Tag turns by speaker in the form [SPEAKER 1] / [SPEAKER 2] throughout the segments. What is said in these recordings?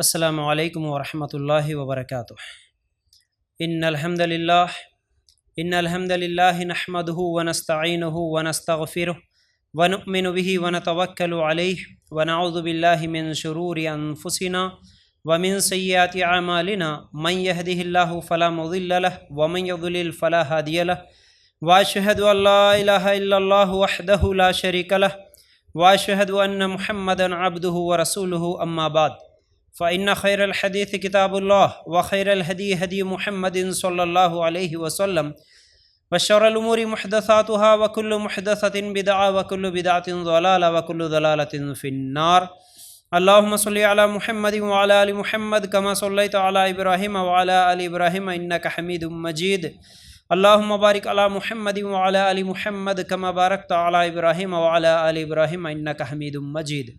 [SPEAKER 1] السلام علیکم ورحمۃ اللہ وبرکاتہ۔ ان الحمد للہ نحمده ونستعینه ونستغفره ونؤمن به ونتوکل علیہ ونعوذ باللہ من شرور انفسنا ومن سیئات اعمالنا من يهده اللہ فلا مضل له ومن يضلل فلا هادی له واشهد ان لا الہ الا اللہ وحدہ لا شریک له واشهد ان محمدا عبدہ ورسولہ اما بعد فإن خير الحديث كتاب الله وخير الهدي هدي محمد صلى الله عليه وسلم وشر الأمور محدثاتها وكل محدثة بدعة وكل بدعة ضلالة وكل ضلالة في النار. اللهم صل على محمد وعلى آل محمد كما صليت على إبراهيم وعلى آل إبراهيم إنك حميد مجيد. اللهم بارك على محمد وعلى آل محمد كما باركت على إبراهيم وعلى آل إبراهيم إنك حميد مجيد.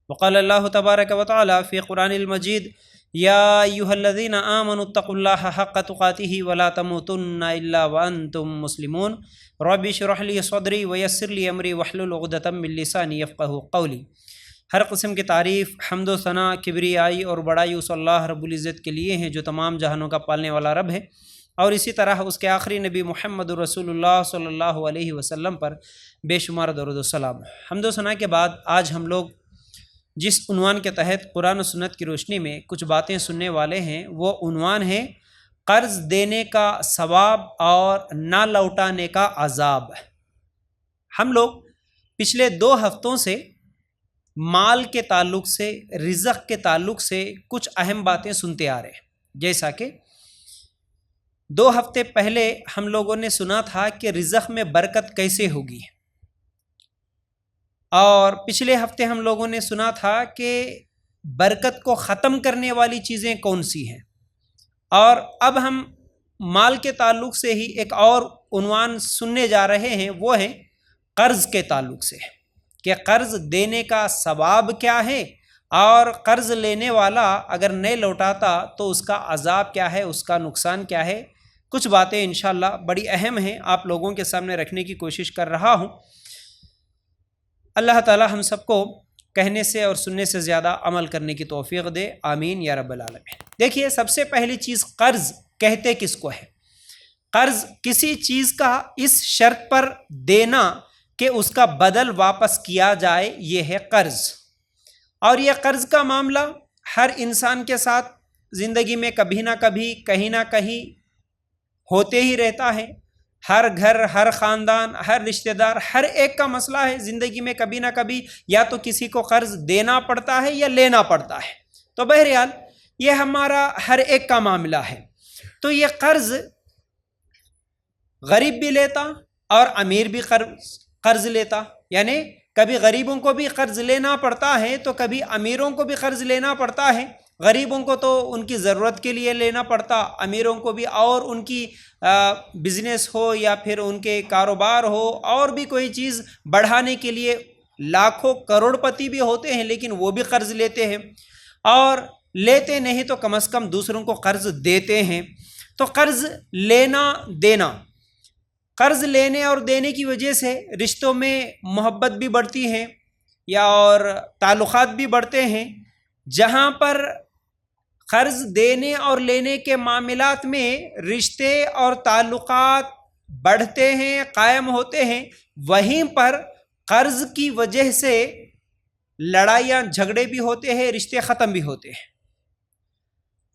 [SPEAKER 1] وقال الله تبارك وتعالى في قرآن المجيد يا أيها الذين آمنوا اتقوا الله حق تقاته ولا تموتن إلا وأنتم مسلمون. رب اشرح لي صدري ويسر لي أمري واحلل عقدة من لساني يفقهوا قولي. ہر قسم کی تعریف، حمد و ثنا، کبریائی اور بڑائی اس اللہ رب العزت کے لیے ہیں جو تمام جہانوں کا پالنے والا رب ہے، اور اسی طرح اس کے آخری نبی محمد رسول اللہ صلی اللہ علیہ وسلم پر بے شمار درود و سلام. حمد و ثنا کے بعد آج ہم لوگ جس عنوان کے تحت قرآن و سنت کی روشنی میں کچھ باتیں سننے والے ہیں وہ عنوان ہے قرض دینے کا ثواب اور نہ لوٹانے کا عذاب. ہم لوگ پچھلے 2 ہفتوں سے مال کے تعلق سے، رزق کے تعلق سے کچھ اہم باتیں سنتے آ رہے ہیں. جیسا کہ 2 ہفتے پہلے ہم لوگوں نے سنا تھا کہ رزق میں برکت کیسے ہوگی، اور پچھلے ہفتے ہم لوگوں نے سنا تھا کہ برکت کو ختم کرنے والی چیزیں کون سی ہیں. اور اب ہم مال کے تعلق سے ہی ایک اور عنوان سننے جا رہے ہیں، وہ ہے قرض کے تعلق سے، کہ قرض دینے کا ثواب کیا ہے، اور قرض لینے والا اگر نہیں لوٹاتا تو اس کا عذاب کیا ہے، اس کا نقصان کیا ہے. کچھ باتیں انشاءاللہ بڑی اہم ہیں، آپ لوگوں کے سامنے رکھنے کی کوشش کر رہا ہوں. اللہ تعالی ہم سب کو کہنے سے اور سننے سے زیادہ عمل کرنے کی توفیق دے، آمین یا رب العالمین. دیکھیے، سب سے پہلی چیز قرض کہتے کس کو ہے؟ قرض کسی چیز کا اس شرط پر دینا کہ اس کا بدل واپس کیا جائے، یہ ہے قرض. اور یہ قرض کا معاملہ ہر انسان کے ساتھ زندگی میں کبھی نہ کبھی کہیں نہ کہیں ہوتے ہی رہتا ہے. ہر گھر، ہر خاندان، ہر رشتہ دار، ہر ایک کا مسئلہ ہے زندگی میں کبھی نہ کبھی یا تو کسی کو قرض دینا پڑتا ہے یا لینا پڑتا ہے. تو بہرحال یہ ہمارا ہر ایک کا معاملہ ہے. تو یہ قرض غریب بھی لیتا اور امیر بھی قرض لیتا، یعنی کبھی غریبوں کو بھی قرض لینا پڑتا ہے تو کبھی امیروں کو بھی قرض لینا پڑتا ہے. غریبوں کو تو ان کی ضرورت کے لیے لینا پڑتا، امیروں کو بھی، اور ان کی بزنس ہو یا پھر ان کے کاروبار ہو اور بھی کوئی چیز بڑھانے کے لیے لاکھوں کروڑ پتی بھی ہوتے ہیں لیکن وہ بھی قرض لیتے ہیں، اور لیتے نہیں تو کم از کم دوسروں کو قرض دیتے ہیں. تو قرض لینا دینا، قرض لینے اور دینے کی وجہ سے رشتوں میں محبت بھی بڑھتی ہے یا اور تعلقات بھی بڑھتے ہیں. جہاں پر قرض دینے اور لینے کے معاملات میں رشتے اور تعلقات بڑھتے ہیں، قائم ہوتے ہیں، وہیں پر قرض کی وجہ سے لڑائیاں جھگڑے بھی ہوتے ہیں، رشتے ختم بھی ہوتے ہیں،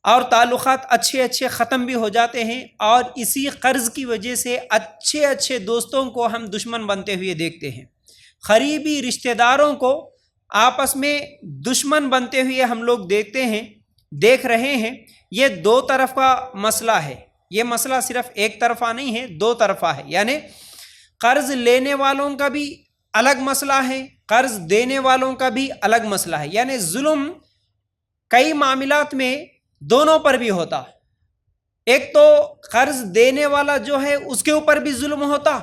[SPEAKER 1] اور تعلقات اچھے ختم بھی ہو جاتے ہیں. اور اسی قرض کی وجہ سے اچھے دوستوں کو ہم دشمن بنتے ہوئے دیکھتے ہیں، قریبی رشتہ داروں کو آپس میں دشمن بنتے ہوئے ہم لوگ دیکھ رہے ہیں. یہ 2 طرف کا مسئلہ ہے، یہ مسئلہ صرف ایک طرفہ نہیں ہے، 2 طرفہ ہے. یعنی قرض لینے والوں کا بھی الگ مسئلہ ہے، قرض دینے والوں کا بھی الگ مسئلہ ہے. یعنی ظلم کئی معاملات میں دونوں پر بھی ہوتا. ایک تو قرض دینے والا جو ہے اس کے اوپر بھی ظلم ہوتا،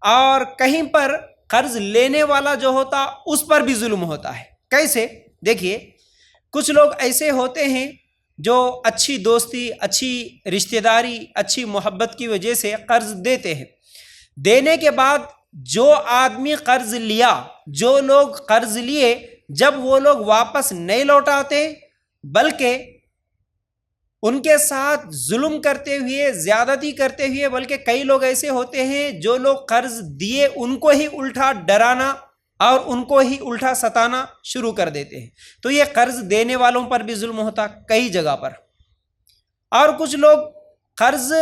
[SPEAKER 1] اور کہیں پر قرض لینے والا جو ہوتا اس پر بھی ظلم ہوتا ہے. کیسے؟ دیکھیے، کچھ لوگ ایسے ہوتے ہیں جو اچھی دوستی، اچھی رشتہ داری، اچھی محبت کی وجہ سے قرض دیتے ہیں. دینے کے بعد جو آدمی قرض لیا، جو لوگ قرض لیے، جب وہ لوگ واپس نہیں لوٹاتے بلکہ ان کے ساتھ ظلم کرتے ہوئے، زیادتی کرتے ہوئے، بلکہ کئی لوگ ایسے ہوتے ہیں جو لوگ قرض دیے ان کو ہی الٹا ڈرانا اور ان کو ہی الٹا ستانا شروع کر دیتے ہیں۔ تو یہ قرض دینے والوں پر بھی ظلم ہوتا کئی جگہ پر، اور کچھ لوگ قرض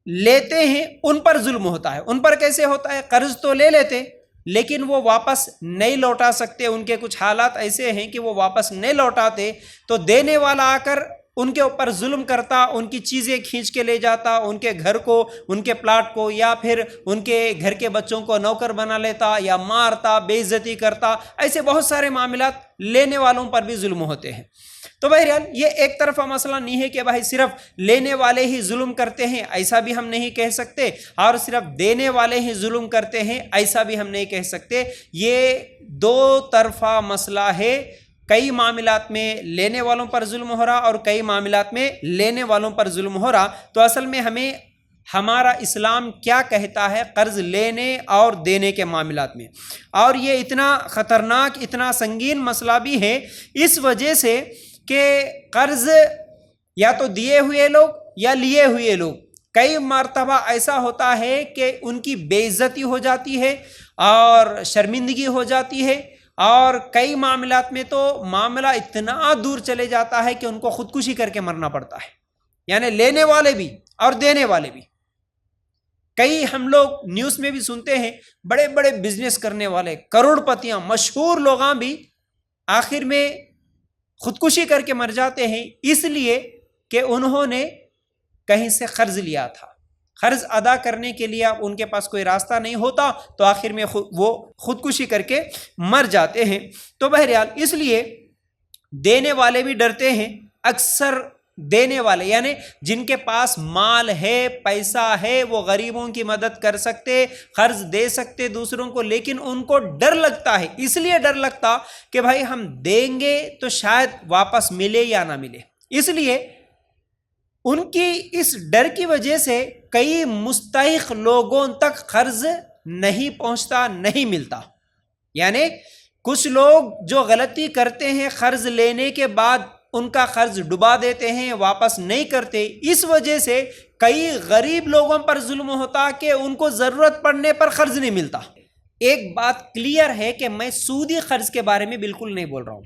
[SPEAKER 1] لیتے ہیں ان پر ظلم ہوتا ہے۔ ان پر کیسے ہوتا ہے؟ قرض تو لے لیتے لیکن وہ واپس نہیں لوٹا سکتے، ان کے کچھ حالات ایسے ہیں کہ وہ واپس نہیں لوٹاتے، تو دینے والا آ کر ان کے اوپر ظلم کرتا، ان کی چیزیں کھینچ کے لے جاتا، ان کے گھر کو، ان کے پلاٹ کو، یا پھر ان کے گھر کے بچوں کو نوکر بنا لیتا، یا مارتا، بے عزتی کرتا۔ ایسے بہت سارے معاملات لینے والوں پر بھی ظلم ہوتے ہیں۔ تو بہرحال یہ ایک طرفہ مسئلہ نہیں ہے کہ بھائی صرف لینے والے ہی ظلم کرتے ہیں، ایسا بھی ہم نہیں کہہ سکتے، اور صرف دینے والے ہی ظلم کرتے ہیں، ایسا بھی ہم نہیں کہہ سکتے۔ یہ دو طرفہ مسئلہ ہے، کئی معاملات میں لینے والوں پر ظلم ہو رہا اور کئی معاملات میں لینے والوں پر ظلم ہو رہا۔ تو اصل میں ہمیں ہمارا اسلام کیا کہتا ہے قرض لینے اور دینے کے معاملات میں، اور یہ اتنا خطرناک، اتنا سنگین مسئلہ بھی ہے اس وجہ سے کہ قرض یا تو دیے ہوئے لوگ یا لیے ہوئے لوگ، کئی مرتبہ ایسا ہوتا ہے کہ ان کی بے عزتی ہو جاتی ہے اور شرمندگی ہو جاتی ہے، اور کئی معاملات میں تو معاملہ اتنا دور چلے جاتا ہے کہ ان کو خودکشی کر کے مرنا پڑتا ہے، یعنی لینے والے بھی اور دینے والے بھی۔ کئی ہم لوگ نیوز میں بھی سنتے ہیں، بڑے بڑے بزنس کرنے والے، کروڑ پتیاں، مشہور لوگاں بھی آخر میں خودکشی کر کے مر جاتے ہیں، اس لیے کہ انہوں نے کہیں سے قرض لیا تھا۔ قرض ادا کرنے کے لیے اب ان کے پاس کوئی راستہ نہیں ہوتا، تو آخر میں وہ خودکشی کر کے مر جاتے ہیں۔ تو بہرحال اس لیے دینے والے بھی ڈرتے ہیں، اکثر دینے والے یعنی جن کے پاس مال ہے، پیسہ ہے، وہ غریبوں کی مدد کر سکتے، قرض دے سکتے دوسروں کو، لیکن ان کو ڈر لگتا ہے، اس لیے ڈر لگتا کہ بھائی ہم دیں گے تو شاید واپس ملے یا نہ ملے، اس لیے ان کی اس ڈر کی وجہ سے کئی مستحق لوگوں تک قرض نہیں پہنچتا، نہیں ملتا۔ یعنی کچھ لوگ جو غلطی کرتے ہیں، قرض لینے کے بعد ان کا قرض ڈبا دیتے ہیں، واپس نہیں کرتے، اس وجہ سے کئی غریب لوگوں پر ظلم ہوتا کہ ان کو ضرورت پڑنے پر قرض نہیں ملتا۔ ایک بات کلیئر ہے کہ میں سودی قرض کے بارے میں بالکل نہیں بول رہا ہوں۔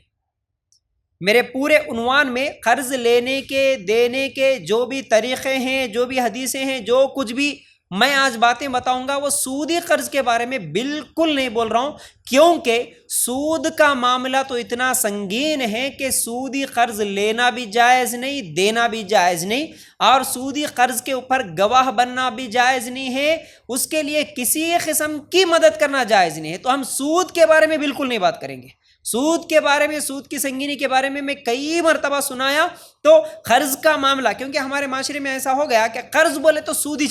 [SPEAKER 1] میرے پورے عنوان میں قرض لینے کے، دینے کے جو بھی طریقے ہیں، جو بھی حدیثیں ہیں، جو کچھ بھی میں آج باتیں بتاؤں گا، وہ سودی قرض کے بارے میں بالکل نہیں بول رہا ہوں، کیونکہ سود کا معاملہ تو اتنا سنگین ہے کہ سودی قرض لینا بھی جائز نہیں، دینا بھی جائز نہیں، اور سودی قرض کے اوپر گواہ بننا بھی جائز نہیں ہے، اس کے لیے کسی قسم کی مدد کرنا جائز نہیں ہے۔ تو ہم سود کے بارے میں بالکل نہیں بات کریں گے۔ سود کے بارے میں، سود کی سنگینی کے بارے میں کئی مرتبہ سنایا۔ تو قرض کا معاملہ، کیونکہ ہمارے معاشرے میں ایسا ہو گیا کہ قرض بولے تو سود ہی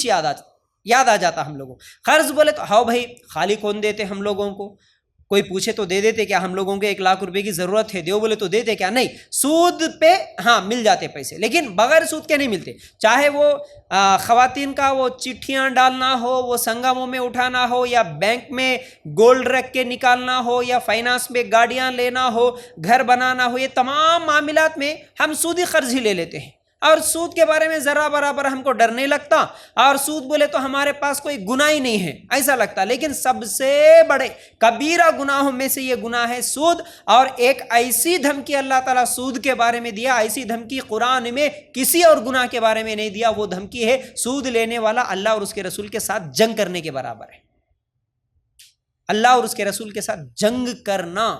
[SPEAKER 1] یاد آ جاتا ہم لوگوں، قرض بولے تو ہاؤ بھائی خالی کون دیتے ہم لوگوں کو، کوئی پوچھے تو دے دیتے کیا، ہم لوگوں کو 1 لاکھ روپے کی ضرورت ہے، دیو بولے تو دیتے کیا، نہیں، سود پہ ہاں مل جاتے پیسے، لیکن بغیر سود کے نہیں ملتے، چاہے وہ خواتین کا وہ چٹھیاں ڈالنا ہو، وہ سنگموں میں اٹھانا ہو، یا بینک میں گولڈ رکھ کے نکالنا ہو، یا فائنانس میں گاڑیاں لینا ہو، گھر بنانا ہو، یہ تمام معاملات میں ہم سودی قرض ہی لے لیتے ہیں، اور سود کے بارے میں ذرا برابر ہم کو ڈر نہیں لگتا، اور سود بولے تو ہمارے پاس کوئی گناہ ہی نہیں ہے ایسا لگتا، لیکن سب سے بڑے کبیرہ گناہوں میں سے یہ گناہ ہے سود۔ اور ایک ایسی دھمکی اللہ تعالیٰ سود کے بارے میں دیا، ایسی دھمکی قرآن میں کسی اور گناہ کے بارے میں نہیں دیا، وہ دھمکی ہے سود لینے والا اللہ اور اس کے رسول کے ساتھ جنگ کرنے کے برابر ہے، اللہ اور اس کے رسول کے ساتھ جنگ کرنا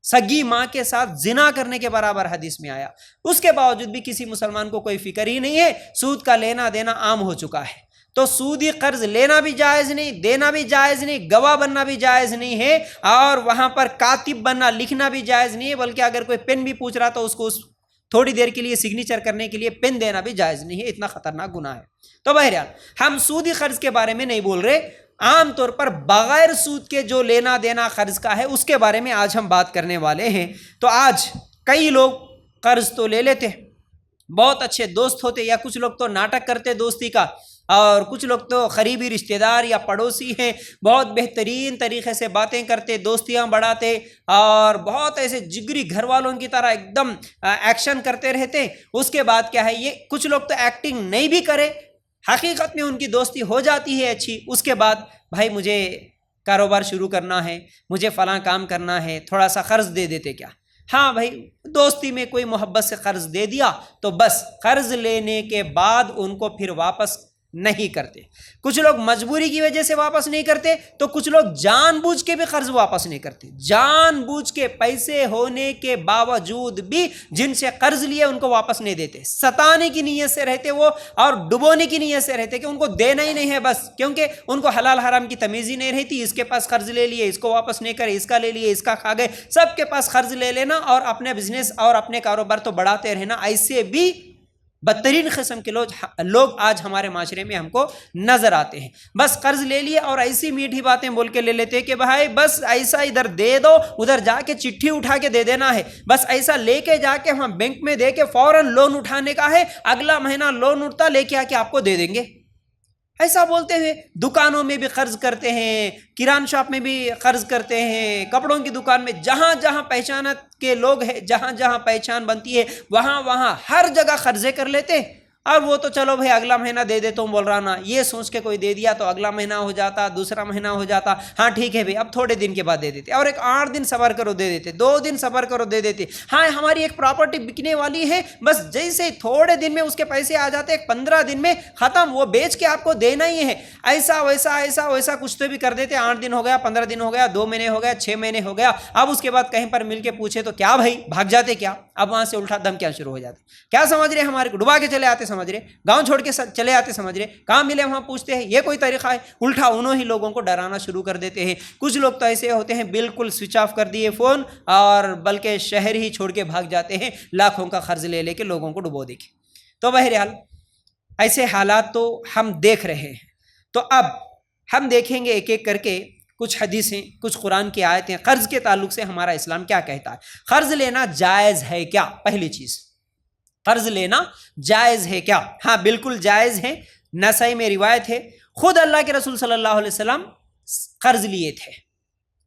[SPEAKER 1] سگی ماں کے ساتھ زنا کرنے کے برابر حدیث میں آیا۔ اس کے باوجود بھی کسی مسلمان کو کوئی فکر ہی نہیں ہے، سود کا لینا دینا عام ہو چکا ہے۔ تو سودی قرض لینا بھی جائز نہیں، دینا بھی جائز نہیں، گواہ بننا بھی جائز نہیں ہے، اور وہاں پر کاتب بننا، لکھنا بھی جائز نہیں ہے، بلکہ اگر کوئی پین بھی پوچھ رہا تو اس کو تھوڑی دیر کے لیے سگنیچر کرنے کے لیے پین دینا بھی جائز نہیں ہے، اتنا خطرناک گناہ ہے۔ تو بہرحال ہم سودی قرض کے بارے میں نہیں بول رہے، عام طور پر بغیر سود کے جو لینا دینا قرض کا ہے اس کے بارے میں آج ہم بات کرنے والے ہیں۔ تو آج کئی لوگ قرض تو لے لیتے، بہت اچھے دوست ہوتے، یا کچھ لوگ تو ناٹک کرتے دوستی کا، اور کچھ لوگ تو قریبی رشتہ دار یا پڑوسی ہیں، بہت بہترین طریقے سے باتیں کرتے، دوستیاں بڑھاتے اور بہت ایسے جگری گھر والوں کی طرح ایک دم ایکشن کرتے رہتے. اس کے بعد کیا ہے، یہ کچھ لوگ تو ایکٹنگ نہیں بھی کرے، حقیقت میں ان کی دوستی ہو جاتی ہے اچھی. اس کے بعد بھائی مجھے کاروبار شروع کرنا ہے، مجھے فلاں کام کرنا ہے، تھوڑا سا قرض دے دیتے کیا؟ ہاں بھائی، دوستی میں کوئی محبت سے قرض دے دیا تو بس قرض لینے کے بعد ان کو پھر واپس نہیں کرتے. کچھ لوگ مجبوری کی وجہ سے واپس نہیں کرتے، تو کچھ لوگ جان بوجھ کے بھی قرض واپس نہیں کرتے. جان بوجھ کے پیسے ہونے کے باوجود بھی جن سے قرض لیے ان کو واپس نہیں دیتے، ستانے کی نیت سے رہتے وہ اور ڈبونے کی نیت سے رہتے کہ ان کو دینا ہی نہیں ہے بس، کیونکہ ان کو حلال حرام کی تمیز ہی نہیں رہتی. اس کے پاس قرض لے لیے، اس کو واپس نہیں کرے، اس کا لے لیے، اس کا کھا گئے، سب کے پاس قرض لے لینا اور اپنے بزنس اور اپنے کاروبار تو بڑھاتے رہنا. ایسے بھی بدترین قسم کے لوگ آج ہمارے معاشرے میں ہم کو نظر آتے ہیں. بس قرض لے لیے اور ایسی میٹھی باتیں بول کے لے لیتے کہ بھائی بس ایسا ادھر دے دو، ادھر جا کے چٹھی اٹھا کے دے دینا ہے، بس ایسا لے کے جا کے ہم بینک میں دے کے فوراً لون اٹھانے کا ہے، اگلا مہینہ لون اٹھتا لے کے آ کے آپ کو دے دیں گے. ایسا بولتے ہوئے دکانوں میں بھی قرض کرتے ہیں، کران شاپ میں بھی قرض کرتے ہیں، کپڑوں کی دکان میں، جہاں جہاں پہچانت کے لوگ ہیں، جہاں جہاں پہچان بنتی ہے وہاں وہاں ہر جگہ قرضے کر لیتے. اور وہ تو چلو بھائی اگلا مہینہ دے دے تو بول رہا نا، یہ سوچ کے کوئی دے دیا تو اگلا مہینہ ہو جاتا، دوسرا مہینہ ہو جاتا، ہاں ٹھیک ہے بھائی اب تھوڑے دن کے بعد دے دیتے، اور ایک 8 دن صبر کرو دے دیتے، 2 دن صبر کرو دے دیتے. ہاں ہماری ایک پراپرٹی بکنے والی ہے، بس جیسے تھوڑے دن میں اس کے پیسے آ جاتے، ایک 15 دن میں ختم، وہ بیچ کے آپ کو دینا ہی ہے. ایسا ویسا کچھ تو بھی کر دیتے. 8 دن ہو گیا، 15 دن ہو گیا، 2 مہینے ہو گیا، 6 مہینے ہو گیا. اب اس کے بعد کہیں پر مل کے پوچھے تو کیا بھائی بھاگ جاتے کیا؟ اب وہاں سے الٹا دم کیا شروع ہو جاتے، کیا سمجھ رہے ہمارے کو ڈبا کے چلے آتے سمجھ رہے، گاؤں چھوڑ کے چلے آتے سمجھ رہے، کہاں ملے وہاں پوچھتے ہیں، یہ کوئی طریقہ ہے؟ الٹا انہوں ہی لوگوں کو ڈرانا شروع کر دیتے ہیں. کچھ لوگ تو ایسے ہوتے ہیں بالکل سوئچ آف کر دیے فون اور بلکہ شہر ہی چھوڑ کے بھاگ جاتے ہیں، لاکھوں کا قرض لے لے کے لوگوں کو ڈبو دے کے. تو بہرحال ایسے حالات تو ہم دیکھ رہے ہیں. تو اب ہم دیکھیں گے ایک ایک کر کے کچھ حدیثیں، کچھ قرآن کی آیتیں، قرض کے تعلق سے ہمارا اسلام کیا کہتا ہے. قرض لینا جائز ہے کیا؟ پہلی چیز، قرض لینا جائز ہے کیا؟ ہاں بالکل جائز ہے. نسائی میں روایت ہے، خود اللہ کے رسول صلی اللہ علیہ وسلم قرض لیے تھے.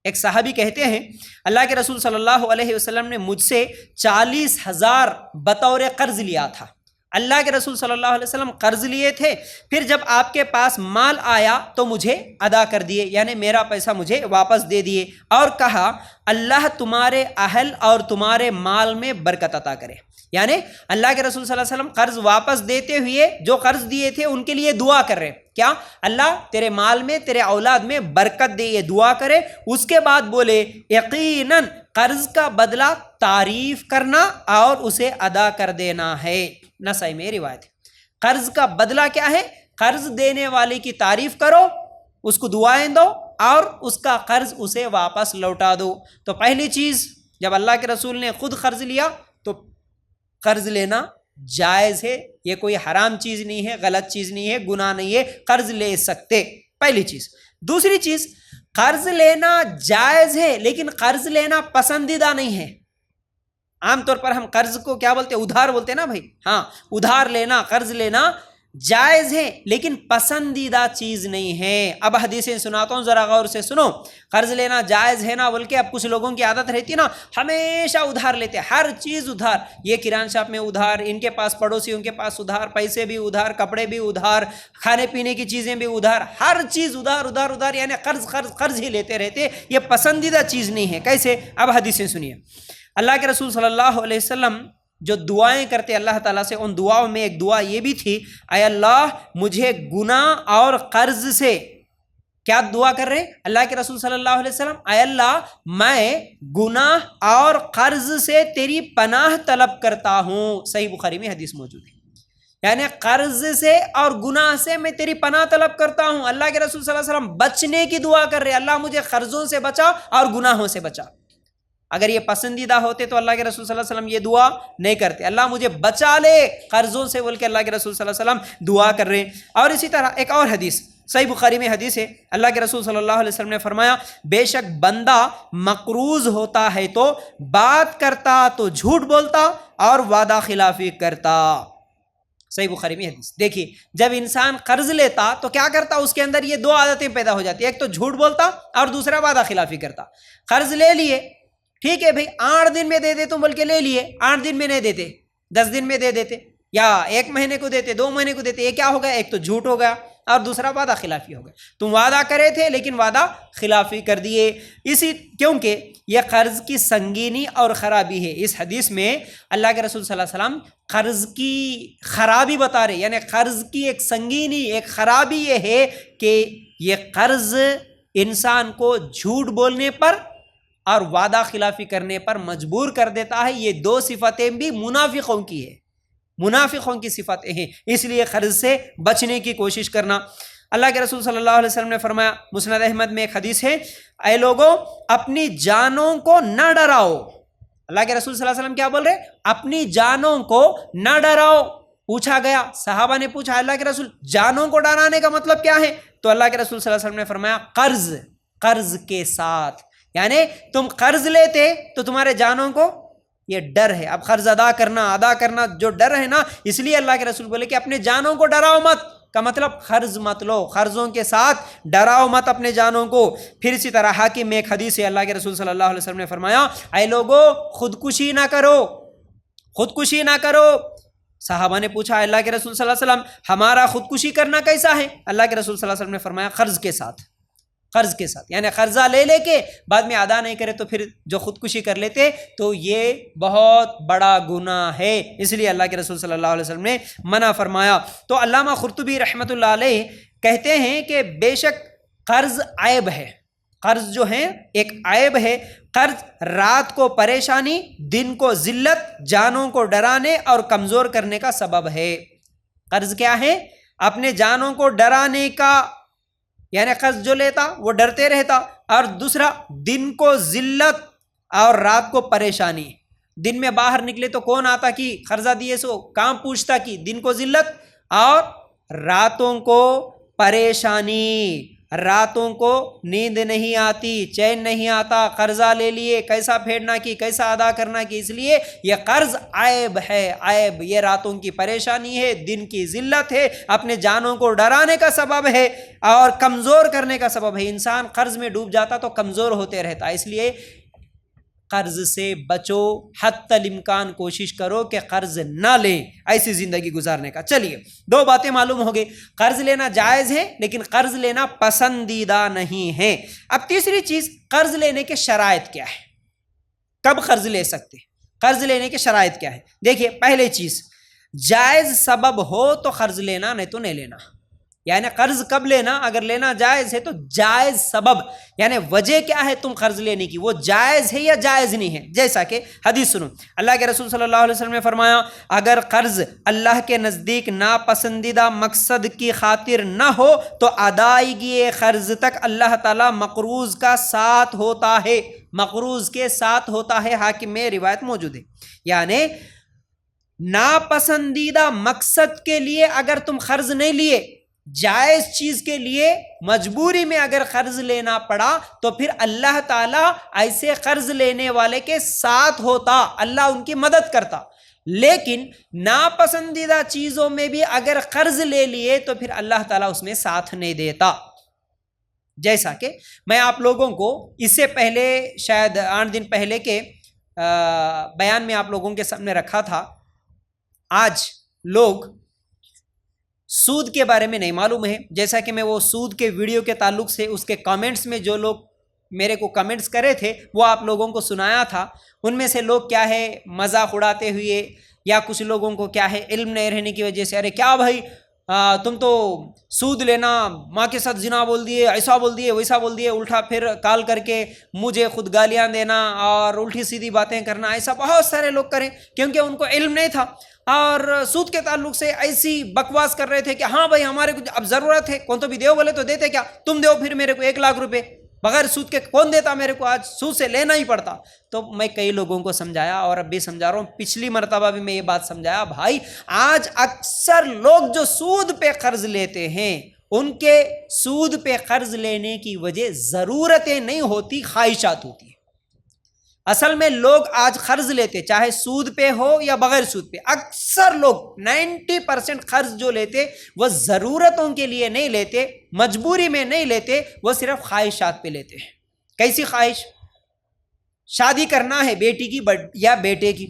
[SPEAKER 1] ایک صحابی کہتے ہیں اللہ کے رسول صلی اللہ علیہ وسلم نے مجھ سے 40,000 بطور قرض لیا تھا. اللہ کے رسول صلی اللہ علیہ وسلم قرض لیے تھے، پھر جب آپ کے پاس مال آیا تو مجھے ادا کر دیے، یعنی میرا پیسہ مجھے واپس دے دیے، اور کہا اللہ تمہارے اہل اور تمہارے مال میں برکت عطا کرے. یعنی اللہ کے رسول صلی اللہ علیہ وسلم قرض واپس دیتے ہوئے جو قرض دیے تھے ان کے لیے دعا کر رہے، کیا اللہ تیرے مال میں، تیرے اولاد میں برکت دے، یہ دعا کرے. اس کے بعد بولے یقیناً قرض کا بدلہ تعریف کرنا اور اسے ادا کر دینا ہے. نسائی میں روایت ہے. قرض کا بدلہ کیا ہے؟ قرض دینے والے کی تعریف کرو، اس کو دعائیں دو اور اس کا قرض اسے واپس لوٹا دو. تو پہلی چیز، جب اللہ کے رسول نے خود قرض لیا تو قرض لینا جائز ہے، یہ کوئی حرام چیز نہیں ہے، غلط چیز نہیں ہے، گناہ نہیں ہے، قرض لے سکتے. پہلی چیز. دوسری چیز، قرض لینا جائز ہے لیکن قرض لینا پسندیدہ نہیں ہے. عام طور پر ہم قرض کو کیا بولتے ہیں؟ ادھار بولتے ہیں نا بھائی. ہاں ادھار لینا، قرض لینا جائز ہے لیکن پسندیدہ چیز نہیں ہے. اب حدیثیں سناتا ہوں، ذرا غور سے سنو. قرض لینا جائز ہے نا، بلکہ اب کچھ لوگوں کی عادت رہتی ہے نا، ہمیشہ ادھار لیتے، ہر چیز ادھار، یہ کران شاپ میں ادھار، ان کے پاس پڑوسیوں کے پاس ادھار، پیسے بھی ادھار، کپڑے بھی ادھار، کھانے پینے کی چیزیں بھی ادھار، ہر چیز ادھار ادھار ادھار، یعنی قرض قرض قرض ہی لیتے رہتے. یہ پسندیدہ چیز نہیں ہے. کیسے؟ اب حدیثیں سنیے. اللہ کے رسول صلی اللہ علیہ وسلم جو دعائیں کرتے اللہ تعالیٰ سے، ان دعاؤں میں ایک دعا یہ بھی تھی، اے اللہ مجھے گناہ اور قرض سے، کیا دعا کر رہے ہیں اللہ کے رسول صلی اللہ علیہ وسلم؟ اے اللہ میں گناہ اور قرض سے تیری پناہ طلب کرتا ہوں. صحیح بخاری میں حدیث موجود ہے. یعنی قرض سے اور گناہ سے میں تیری پناہ طلب کرتا ہوں. اللہ کے رسول صلی اللہ علیہ وسلم بچنے کی دعا کر رہے، اللہ مجھے قرضوں سے بچا اور گناہوں سے بچا. اگر یہ پسندیدہ ہوتے تو اللہ کے رسول صلی اللہ علیہ وسلم یہ دعا نہیں کرتے. اللہ مجھے بچا لے قرضوں سے بول کے اللہ کے رسول صلی اللہ علیہ وسلم دعا کر رہے ہیں. اور اسی طرح ایک اور حدیث صحیح بخاری میں حدیث ہے، اللہ کے رسول صلی اللہ علیہ وسلم نے فرمایا بے شک بندہ مقروض ہوتا ہے تو بات کرتا تو جھوٹ بولتا اور وعدہ خلافی کرتا. صحیح بخاری میں حدیث. دیکھیے جب انسان قرض لیتا تو کیا کرتا, اس کے اندر یہ دو عادتیں پیدا ہو جاتی, ایک تو جھوٹ بولتا اور دوسرا وعدہ خلافی کرتا. قرض لے لیے, ٹھیک ہے بھائی 8 دن میں دے دے تم, بلکہ لے لیے 8 دن میں نہیں دیتے, 10 دن میں دے دیتے, یا 1 مہینے کو دیتے, 2 مہینے کو دیتے. یہ کیا ہو گیا, ایک تو جھوٹ ہو گیا اور دوسرا وعدہ خلافی ہو گیا. تم وعدہ کرے تھے لیکن وعدہ خلافی کر دیے. کیونکہ یہ قرض کی سنگینی اور خرابی ہے. اس حدیث میں اللہ کے رسول صلی اللہ علیہ وسلم قرض کی خرابی بتا رہے, یعنی قرض کی ایک سنگینی, ایک خرابی یہ ہے کہ یہ قرض انسان کو جھوٹ بولنے پر اور وعدہ خلافی کرنے پر مجبور کر دیتا ہے. یہ 2 صفتیں بھی منافقوں کی ہے, منافقوں کی صفتیں ہیں. اس لیے قرض سے بچنے کی کوشش کرنا. اللہ کے رسول صلی اللہ علیہ وسلم نے فرمایا, مسند احمد میں ایک حدیث ہے, اے لوگوں اپنی جانوں کو نہ ڈراؤ. اللہ کے رسول صلی اللہ علیہ وسلم کیا بول رہے, اپنی جانوں کو نہ ڈراؤ. پوچھا گیا, صحابہ نے پوچھا اللہ کے رسول جانوں کو ڈرانے کا مطلب کیا ہے؟ تو اللہ کے رسول صلی اللہ علیہ وسلم نے فرمایا قرض کے ساتھ. یعنی تم قرض لیتے تو تمہارے جانوں کو یہ ڈر ہے, اب قرض ادا کرنا جو ڈر ہے نا, اس لیے اللہ کے رسول بولے کہ اپنے جانوں کو ڈراؤ مت, کا مطلب قرض مت لو, قرضوں کے ساتھ ڈراؤ مت اپنے جانوں کو. پھر اسی طرح حاکم میں ایک حدیث ہے, اللہ کے رسول صلی اللہ علیہ وسلم نے فرمایا, اے لوگو خودکشی نہ کرو. صحابہ نے پوچھا اللہ کے رسول صلی اللہ علیہ وسلم ہمارا خودکشی کرنا کیسا ہے؟ اللہ کے رسول صلی اللہ علیہ وسلم نے فرمایا قرض کے ساتھ, یعنی قرضہ لے کے بعد میں ادا نہیں کرے تو پھر جو خودکشی کر لیتے تو یہ بہت بڑا گناہ ہے. اس لیے اللہ کے رسول صلی اللہ علیہ وسلم نے منع فرمایا. تو علامہ قرطبی رحمۃ اللہ علیہ کہتے ہیں کہ بے شک قرض عیب ہے, قرض جو ہے ایک عیب ہے. قرض رات کو پریشانی, دن کو ذلت, جانوں کو ڈرانے اور کمزور کرنے کا سبب ہے. قرض کیا ہے؟ اپنے جانوں کو ڈرانے کا, یعنی قرض جو لیتا وہ ڈرتے رہتا, اور دوسرا دن کو ذلت اور رات کو پریشانی. دن میں باہر نکلے تو کون آتا کہ قرضہ دیے سو, کام پوچھتا کہ دن کو ذلت اور راتوں کو پریشانی, راتوں کو نیند نہیں آتی, چین نہیں آتا, قرضہ لے لیے کیسا پھیرنا کی, کیسا ادا کرنا کی. اس لیے یہ قرض عیب ہے, عیب. یہ راتوں کی پریشانی ہے, دن کی ذلت ہے, اپنے جانوں کو ڈرانے کا سبب ہے اور کمزور کرنے کا سبب ہے. انسان قرض میں ڈوب جاتا تو کمزور ہوتے رہتا. اس لیے قرض سے بچو, حتی الامکان کوشش کرو کہ قرض نہ لیں, ایسی زندگی گزارنے کا. چلیے 2 باتیں معلوم ہو گئی, قرض لینا جائز ہے لیکن قرض لینا پسندیدہ نہیں ہے. اب تیسری چیز, قرض لینے کے شرائط کیا ہے, کب قرض لے سکتے, قرض لینے کے شرائط کیا ہے؟ دیکھیے پہلی چیز, جائز سبب ہو تو قرض لینا, نہیں تو نہیں لینا. یعنی قرض کب لینا, اگر لینا جائز ہے تو جائز سبب, یعنی وجہ کیا ہے تم قرض لینے کی, وہ جائز ہے یا جائز نہیں ہے. جیسا کہ حدیث سنو, اللہ کے رسول صلی اللہ علیہ وسلم نے فرمایا, اگر قرض اللہ کے نزدیک ناپسندیدہ مقصد کی خاطر نہ ہو تو ادائیگی قرض تک اللہ تعالیٰ مقروض کا ساتھ ہوتا ہے, مقروض کے ساتھ ہوتا ہے. حاکم میں روایت موجود ہے. یعنی ناپسندیدہ مقصد کے لیے اگر تم قرض نہیں لیے, جائز چیز کے لیے مجبوری میں اگر قرض لینا پڑا تو پھر اللہ تعالیٰ ایسے قرض لینے والے کے ساتھ ہوتا, اللہ ان کی مدد کرتا. لیکن ناپسندیدہ چیزوں میں بھی اگر قرض لے لیے تو پھر اللہ تعالیٰ اس میں ساتھ نہیں دیتا. جیسا کہ میں آپ لوگوں کو اس سے پہلے شاید 8 دن پہلے کے بیان میں آپ لوگوں کے سامنے رکھا تھا. آج لوگ سود کے بارے میں نہیں معلوم ہے. جیسا کہ میں وہ سود کے ویڈیو کے تعلق سے اس کے کامنٹس میں جو لوگ میرے کو کامنٹس کرے تھے وہ آپ لوگوں کو سنایا تھا. ان میں سے لوگ کیا ہے مذاق اڑاتے ہوئے, یا کچھ لوگوں کو کیا ہے علم نہیں رہنے کی وجہ سے, ارے کیا بھائی تم تو سود لینا, ماں کے ساتھ زنا بول دیے, ایسا بول دیے, ویسا بول دیے, الٹا پھر کال کر کے مجھے خود گالیاں دینا اور الٹی سیدھی باتیں کرنا, ایسا بہت سارے لوگ کریں کیونکہ ان کو علم نہیں تھا. اور سود کے تعلق سے ایسی بکواس کر رہے تھے کہ ہاں بھائی ہمارے کو اب ضرورت ہے, کون تو بھی دیو بولے تو دیتے, کیا تم دیو پھر میرے کو 1 لاکھ روپے, بغیر سود کے کون دیتا میرے کو, آج سود سے لینا ہی پڑتا. تو میں کئی لوگوں کو سمجھایا اور اب بھی سمجھا رہا ہوں, پچھلی مرتبہ بھی میں یہ بات سمجھایا, بھائی آج اکثر لوگ جو سود پہ قرض لیتے ہیں ان کے سود پہ قرض لینے کی وجہ ضرورتیں نہیں ہوتی, خواہشات ہوتی ہے. اصل میں لوگ آج قرض لیتے، چاہے سود پہ ہو یا بغیر سود پہ، اکثر لوگ 90% قرض جو لیتے وہ ضرورتوں کے لیے نہیں لیتے، مجبوری میں نہیں لیتے، وہ صرف خواہشات پہ لیتے ہیں۔ کیسی خواہش؟ شادی کرنا ہے بیٹی کی یا بیٹے کی،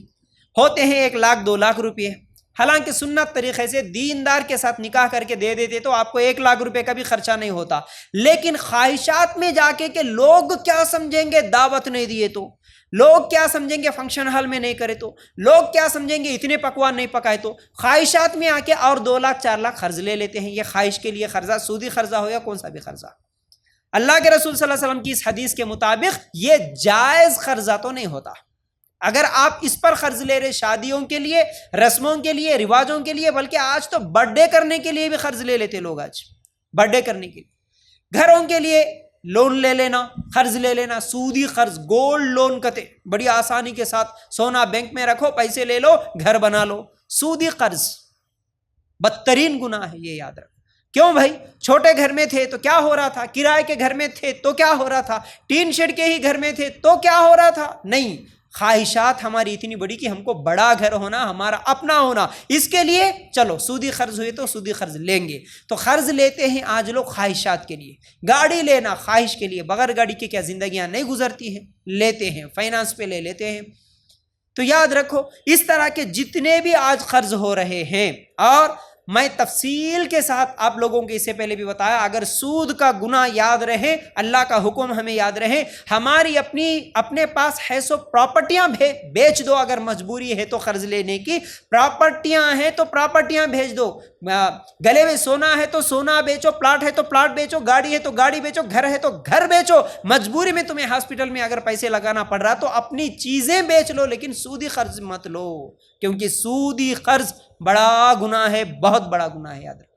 [SPEAKER 1] ہوتے ہیں 1 لاکھ 2 لاکھ روپے، حالانکہ سنت طریقے سے دیندار کے ساتھ نکاح کر کے دے دیتے تو آپ کو 1 لاکھ روپے کا بھی خرچہ نہیں ہوتا، لیکن خواہشات میں جا کے کہ لوگ کیا سمجھیں گے دعوت نہیں دیے تو، لوگ کیا سمجھیں گے فنکشن ہال میں نہیں کرے تو، لوگ کیا سمجھیں گے اتنے پکوان نہیں پکائے تو، خواہشات میں آ کے اور 2 لاکھ 4 لاکھ قرض لے لیتے ہیں۔ یہ خواہش کے لیے قرضہ، سودی قرضہ ہو یا کون سا بھی قرضہ، اللہ کے رسول صلی اللہ علیہ وسلم کی اس حدیث کے مطابق یہ جائز قرضہ تو نہیں ہوتا۔ اگر آپ اس پر قرض لے رہے شادیوں کے لیے، رسموں کے لیے، رواجوں کے لیے، بلکہ آج تو برتھ ڈے کرنے کے لیے بھی قرض لے لیتے لوگ، آج برتھ ڈے کرنے کے لیے، گھروں کے لیے لون لے لینا، قرض لے لینا، سودی قرض، گولڈ لون کتے بڑی آسانی کے ساتھ، سونا بینک میں رکھو، پیسے لے لو، گھر بنا لو، سودی قرض بدترین گناہ ہے، یہ یاد رکھو۔ کیوں بھائی؟ چھوٹے گھر میں تھے تو کیا ہو رہا تھا، کرائے کے گھر میں تھے تو کیا ہو رہا تھا، ٹین شیڈ کے ہی گھر میں تھے تو کیا ہو رہا تھا؟ نہیں، خواہشات ہماری اتنی بڑی کہ ہم کو بڑا گھر ہونا، ہمارا اپنا ہونا، اس کے لیے چلو سودی قرض ہوئے تو سودی قرض لیں گے، تو قرض لیتے ہیں آج لوگ خواہشات کے لیے۔ گاڑی لینا خواہش کے لیے، بغیر گاڑی کے کیا زندگیاں نہیں گزرتی ہیں، لیتے ہیں، فائنانس پہ لے لیتے ہیں۔ تو یاد رکھو اس طرح کے جتنے بھی آج قرض ہو رہے ہیں، اور میں تفصیل کے ساتھ آپ لوگوں کو اس سے پہلے بھی بتایا، اگر سود کا گناہ یاد رہے، اللہ کا حکم ہمیں یاد رہے، ہماری اپنے پاس ہے سو پراپرٹیاں بیچ دو، اگر مجبوری ہے تو قرض لینے کی، پراپرٹیاں ہیں تو پراپرٹیاں بھیج دو، گلے میں سونا ہے تو سونا بیچو، پلاٹ ہے تو پلاٹ بیچو، گاڑی ہے تو گاڑی بیچو، گھر ہے تو گھر بیچو، مجبوری میں تمہیں ہاسپٹل میں اگر پیسے لگانا پڑ رہا تو اپنی چیزیں بیچ لو، لیکن سودی قرض مت لو، کیونکہ سودی قرض بڑا گناہ ہے، بہت بڑا گناہ ہے، یاد رکھو۔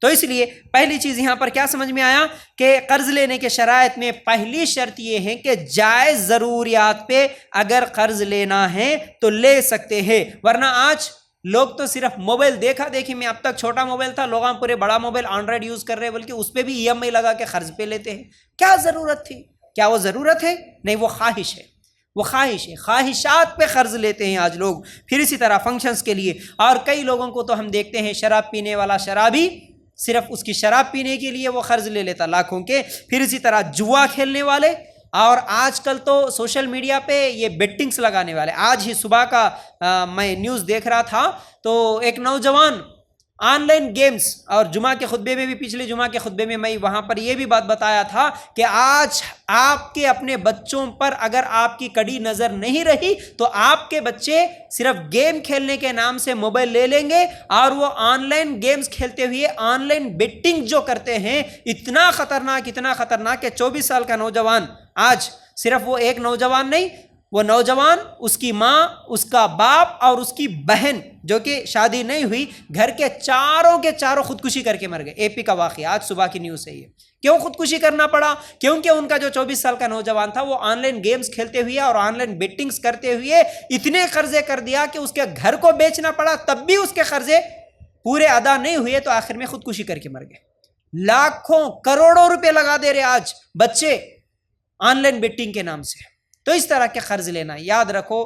[SPEAKER 1] تو اس لیے پہلی چیز یہاں پر کیا سمجھ میں آیا کہ قرض لینے کے شرائط میں پہلی شرط یہ ہے کہ جائز ضروریات پہ اگر قرض لینا ہے تو لے سکتے ہیں، ورنہ آج لوگ تو صرف موبائل دیکھا دیکھی میں، اب تک چھوٹا موبائل تھا، لوگ پورے بڑا موبائل اینڈرائڈ یوز کر رہے ہیں، بلکہ اس پہ بھی EMI لگا کے قرض پہ لیتے ہیں۔ کیا ضرورت تھی؟ کیا وہ ضرورت ہے؟ نہیں، وہ خواہش ہے، وہ خواہش ہے، خواہشات پہ قرض لیتے ہیں آج لوگ۔ پھر اسی طرح فنکشنز کے لیے، اور کئی لوگوں کو تو ہم دیکھتے ہیں شراب پینے والا شرابی، صرف اس کی شراب پینے کے لیے وہ قرض لے لیتا لاکھوں کے۔ پھر اسی طرح جوا کھیلنے والے، اور آج کل تو سوشل میڈیا پہ یہ بیٹنگز لگانے والے۔ آج ہی صبح کا میں نیوز دیکھ رہا تھا تو ایک نوجوان آن لائن گیمز، اور جمعہ کے خطبے میں بھی، پچھلے جمعہ کے خطبے میں وہاں پر یہ بھی بات بتایا تھا کہ آج آپ کے اپنے بچوں پر اگر آپ کی کڑی نظر نہیں رہی تو آپ کے بچے صرف گیم کھیلنے کے نام سے موبائل لے لیں گے، اور وہ آن لائن گیمز کھیلتے ہوئے آن لائن بیٹنگ جو کرتے ہیں، اتنا خطرناک کہ 24 سال کا نوجوان، آج صرف وہ ایک نوجوان نہیں، وہ نوجوان، اس کی ماں، اس کا باپ اور اس کی بہن جو کہ شادی نہیں ہوئی، گھر کے چاروں خودکشی کر کے مر گئے۔ AP کا واقعہ، آج صبح کی نیوز ہے یہ۔ کیوں خودکشی کرنا پڑا؟ کیونکہ ان کا جو 24 سال کا نوجوان تھا وہ آن لائن گیمز کھیلتے ہوئے اور آن لائن بیٹنگز کرتے ہوئے اتنے قرضے کر دیا کہ اس کے گھر کو بیچنا پڑا، تب بھی اس کے قرضے پورے ادا نہیں ہوئے تو آخر میں خودکشی کر کے مر گئے۔ لاکھوں کروڑوں روپے لگا دے رہے آج بچے آن لائن بیٹنگ کے نام سے۔ تو اس طرح کے قرض لینا، یاد رکھو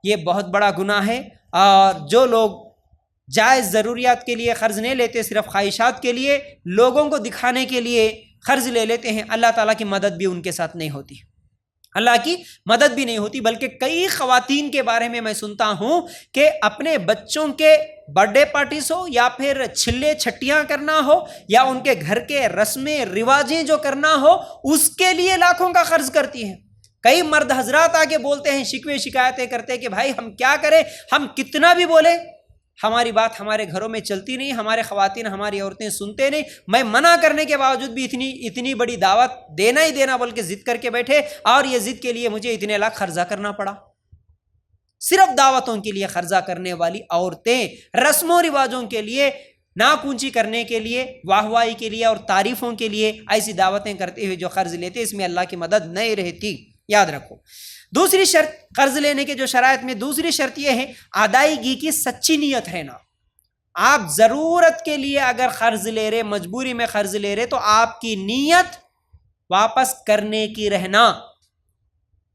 [SPEAKER 1] یہ بہت بڑا گناہ ہے، اور جو لوگ جائز ضروریات کے لیے قرض نہیں لیتے، صرف خواہشات کے لیے، لوگوں کو دکھانے کے لیے قرض لے لیتے ہیں، اللہ تعالیٰ کی مدد بھی ان کے ساتھ نہیں ہوتی، اللہ کی مدد بھی نہیں ہوتی۔ بلکہ کئی خواتین کے بارے میں سنتا ہوں کہ اپنے بچوں کے برتھ ڈے پارٹیز ہو، یا پھر چھلے چھٹیاں کرنا ہو، یا ان کے گھر کے رسمیں رواجیں جو کرنا ہو، اس کے لیے لاکھوں کا قرض کرتی ہیں۔ کئی مرد حضرات آگے بولتے ہیں، شکوے شکایتیں کرتے ہیں کہ بھائی ہم کیا کریں، ہم کتنا بھی بولے ہماری بات ہمارے گھروں میں چلتی نہیں، ہمارے خواتین، ہماری عورتیں سنتے نہیں، میں منع کرنے کے باوجود بھی اتنی بڑی دعوت دینا ہی دینا بول کے ضد کر کے بیٹھے، اور یہ ضد کے لیے مجھے اتنے لاکھ قرضہ کرنا پڑا۔ صرف دعوتوں کے لیے قرضہ کرنے والی عورتیں، رسم و رواجوں کے لیے، ناپونچی کرنے کے لیے، واہوائی کے لیے اور تعریفوں کے لیے ایسی دعوتیں کرتے ہوئے جو قرض لیتے، اس میں اللہ کی مدد نہیں رہتی، یاد رکھو۔ دوسری شرط قرض لینے کے جو شرائط میں دوسری شرط یہ ہے ادائیگی کی سچی نیت رہنا۔ آپ ضرورت کے لیے اگر قرض لے رہے، مجبوری میں قرض لے رہے، تو آپ کی نیت واپس کرنے کی رہنا۔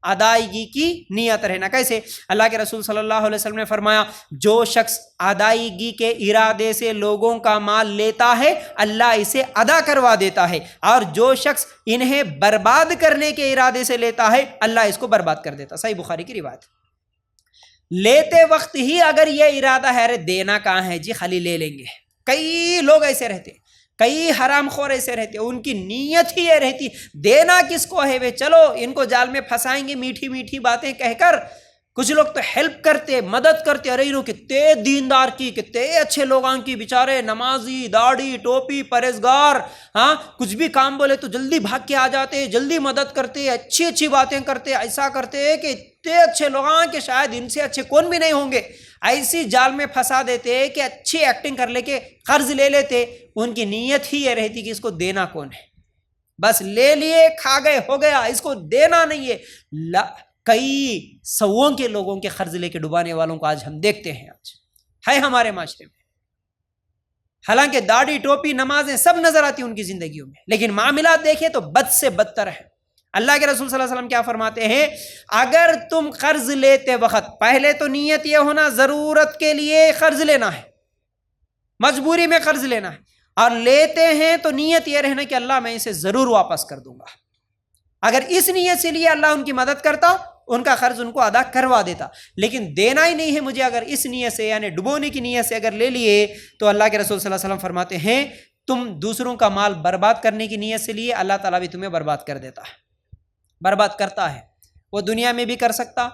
[SPEAKER 1] ادائیگی کی نیت رہنا۔ کیسے؟ اللہ کے رسول صلی اللہ علیہ وسلم نے فرمایا جو شخص ادائیگی کے ارادے سے لوگوں کا مال لیتا ہے اللہ اسے ادا کروا دیتا ہے، اور جو شخص انہیں برباد کرنے کے ارادے سے لیتا ہے اللہ اس کو برباد کر دیتا۔ صحیح بخاری کی روایت۔ لیتے وقت ہی اگر یہ ارادہ ہے ارے دینا کہاں ہے جی خالی لے لیں گے، کئی لوگ ایسے رہتے، کئی حرام خور ایسے رہتے، ان کی نیت ہی یہ رہتی دینا کس کو ہے، وہ چلو ان کو جال میں پھنسائیں گے میٹھی میٹھی باتیں کہہ کر۔ کچھ لوگ تو ہیلپ کرتے، مدد کرتے، ارے انہوں کتنے دیندار کی، کتنے اچھے لوگاں کی، بیچارے نمازی، داڑھی ٹوپی پرہیزگار، ہاں کچھ بھی کام بولے تو جلدی بھاگ کے آ جاتے، جلدی مدد کرتے، اچھی اچھی باتیں کرتے، ایسا کرتے کہ اتنے اچھے لوگاں کہ شاید ان سے اچھے کون بھی نہیں ہوں گے، ایسی جال میں پھنسا دیتے کہ اچھی ایکٹنگ کر لے کے قرض لے لیتے۔ ان کی نیت ہی یہ رہتی کہ اس کو دینا کون ہے، بس لے لیے کھا گئے ہو گیا، اس کو دینا نہیں ہے۔ کئی سووں کے لوگوں کے قرض لے کے ڈبانے والوں کو آج ہم دیکھتے ہیں، آج ہے ہمارے معاشرے میں، حالانکہ داڑھی ٹوپی نمازیں سب نظر آتی ان کی زندگیوں میں، لیکن معاملات دیکھیں تو بد سے بدتر ہے۔ اللہ کے رسول صلی اللہ علیہ وسلم کیا فرماتے ہیں، اگر تم قرض لیتے وقت پہلے تو نیت یہ ہونا ضرورت کے لیے قرض لینا ہے، مجبوری میں قرض لینا ہے، اور لیتے ہیں تو نیت یہ رہنا کہ اللہ میں اسے ضرور واپس کر دوں گا۔ اگر اس نیت سے لیے اللہ ان کی مدد کرتا، ان کا قرض ان کو ادا کروا دیتا، لیکن دینا ہی نہیں ہے مجھے، اگر اس نیت سے یعنی ڈبونے کی نیت سے اگر لے لیے تو اللہ کے رسول صلی اللہ علیہ وسلم فرماتے ہیں تم دوسروں کا مال برباد کرنے کی نیت سے لیے اللہ تعالیٰ بھی تمہیں برباد کر دیتا ہے، برباد کرتا ہے۔ وہ دنیا میں بھی کر سکتا،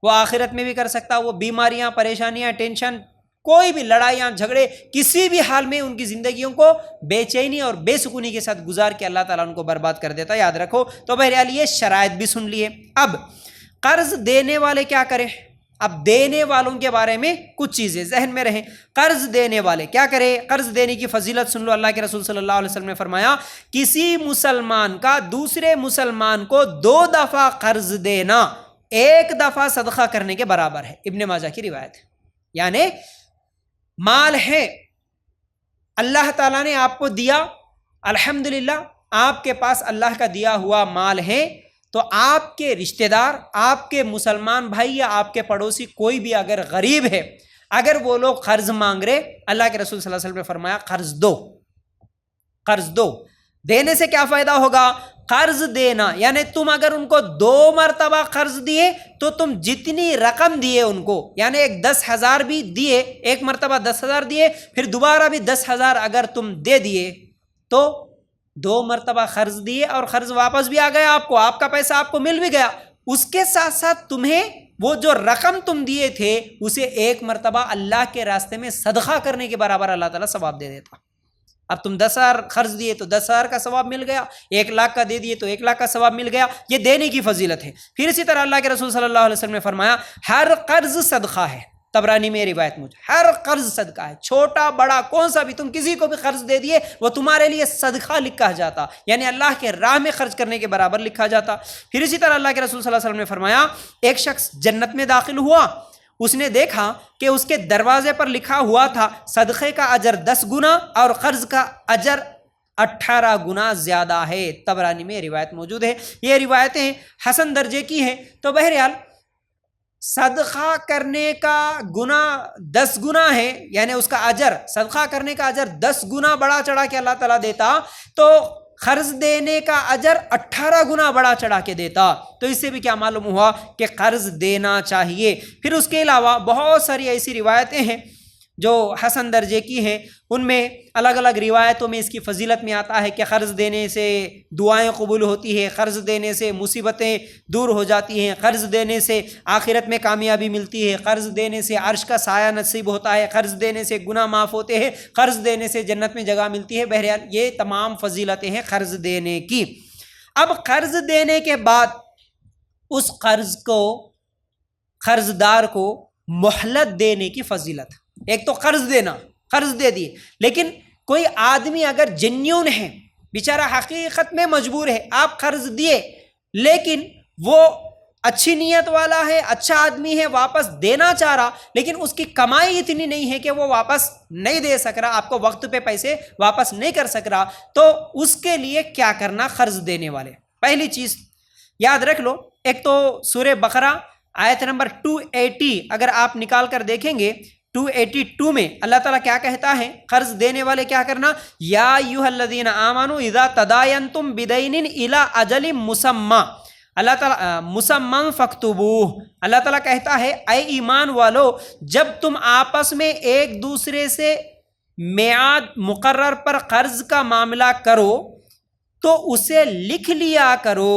[SPEAKER 1] وہ آخرت میں بھی کر سکتا، وہ بیماریاں، پریشانیاں، ٹینشن، کوئی بھی لڑائیاں جھگڑے، کسی بھی حال میں ان کی زندگیوں کو بے چینی اور بے سکونی کے ساتھ گزار کے اللہ تعالیٰ ان کو برباد کر دیتا، یاد رکھو۔ تو بہرحال یہ شرائط بھی سن لیے۔ اب قرض دینے والے کیا کریں؟ اب دینے والوں کے بارے میں کچھ چیزیں ذہن میں رہیں۔ قرض دینے والے کیا کرے؟ قرض دینے کی فضیلت سن لو۔ اللہ کے رسول صلی اللہ علیہ وسلم نے فرمایا کسی مسلمان کا دوسرے مسلمان کو 2 دفعہ قرض دینا 1 دفعہ صدقہ کرنے کے برابر ہے۔ ابن ماجہ کی روایت ہے۔ یعنی مال ہے، اللہ تعالیٰ نے آپ کو دیا، الحمدللہ آپ کے پاس اللہ کا دیا ہوا مال ہے، تو آپ کے رشتہ دار، آپ کے مسلمان بھائی یا آپ کے پڑوسی کوئی بھی اگر غریب ہے، اگر وہ لوگ قرض مانگ رہے، اللہ کے رسول صلی اللہ علیہ وسلم نے فرمایا قرض دو، قرض دو۔ دینے سے کیا فائدہ ہوگا؟ قرض دینا یعنی تم اگر ان کو 2 مرتبہ قرض دیے تو تم جتنی رقم دیے ان کو، یعنی ایک 10,000 بھی دیے، ایک مرتبہ 10,000 دیے، پھر دوبارہ بھی 10,000 اگر تم دے دیے تو 2 مرتبہ قرض دیے اور قرض واپس بھی آ گیا آپ کو، آپ کا پیسہ آپ کو مل بھی گیا، اس کے ساتھ ساتھ تمہیں وہ جو رقم تم دیے تھے اسے 1 مرتبہ اللہ کے راستے میں صدقہ کرنے کے برابر اللہ تعالیٰ ثواب دے دیتا۔ اب تم 10,000 قرض دیے تو 10,000 کا ثواب مل گیا، 1 لاکھ کا دے دیے تو 1 لاکھ کا ثواب مل گیا، یہ دینے کی فضیلت ہے۔ پھر اسی طرح اللہ کے رسول صلی اللہ علیہ وسلم نے فرمایا ہر قرض صدقہ ہے، طبرانی میں روایت مجھے، ہر قرض صدقہ ہے، چھوٹا بڑا کون سا بھی، تم کسی کو بھی قرض دے دیے وہ تمہارے لیے صدقہ لکھا جاتا، یعنی اللہ کے راہ میں خرچ کرنے کے برابر لکھا جاتا۔ پھر اسی طرح اللہ کے رسول صلی اللہ علیہ وسلم نے فرمایا ایک شخص جنت میں داخل ہوا، اس نے دیکھا کہ اس کے دروازے پر لکھا ہوا تھا صدقے کا اجر 10 گنا اور قرض کا اجر 18 گنا زیادہ ہے، طبرانی میں روایت موجود ہے۔ یہ روایتیں حسن درجے کی ہیں۔ تو بہرحال صدقہ کرنے کا گنا 10 گنا ہے، یعنی اس کا اجر، صدقہ کرنے کا اجر 10 گنا بڑا چڑھا کے اللہ تعالیٰ دیتا، تو قرض دینے کا اجر 18 گنا بڑا چڑھا کے دیتا۔ تو اس سے بھی کیا معلوم ہوا کہ قرض دینا چاہیے۔ پھر اس کے علاوہ بہت ساری ایسی روایتیں ہیں جو حسن درجے کی ہیں، ان میں الگ الگ روایتوں میں اس کی فضیلت میں آتا ہے کہ قرض دینے سے دعائیں قبول ہوتی ہے، قرض دینے سے مصیبتیں دور ہو جاتی ہیں، قرض دینے سے آخرت میں کامیابی ملتی ہے، قرض دینے سے عرش کا سایہ نصیب ہوتا ہے، قرض دینے سے گناہ معاف ہوتے ہیں، قرض دینے سے جنت میں جگہ ملتی ہے۔ بہرحال یہ تمام فضیلتیں ہیں قرض دینے کی۔ اب قرض دینے کے بعد اس قرض کو، قرض دار کو مہلت دینے کی فضیلت۔ ایک تو قرض دینا، قرض دے دیے، لیکن کوئی آدمی اگر جنیون ہے، بیچارہ حقیقت میں مجبور ہے، آپ قرض دیے لیکن وہ اچھی نیت والا ہے، اچھا آدمی ہے، واپس دینا چاہ رہا، لیکن اس کی کمائی اتنی نہیں ہے کہ وہ واپس نہیں دے سک رہا، آپ کو وقت پہ پیسے واپس نہیں کر سک رہا، تو اس کے لیے کیا کرنا؟ قرض دینے والے پہلی چیز یاد رکھ لو ایک تو سورہ بقرہ آیت نمبر 280 اگر آپ نکال کر دیکھیں گے 282 میں اللہ تعالیٰ کیا کہتا ہے؟ قرض دینے والے کیا کرنا؟ یا ایھا الذین آمنوا اذا تداینتم بدین الی اجل مسمی، اللہ تعالیٰ مسمى فاکتبوہ، اللہ تعالیٰ کہتا ہے اے ایمان والو جب تم آپس میں ایک دوسرے سے میعاد مقرر پر قرض کا معاملہ کرو تو اسے لکھ لیا کرو۔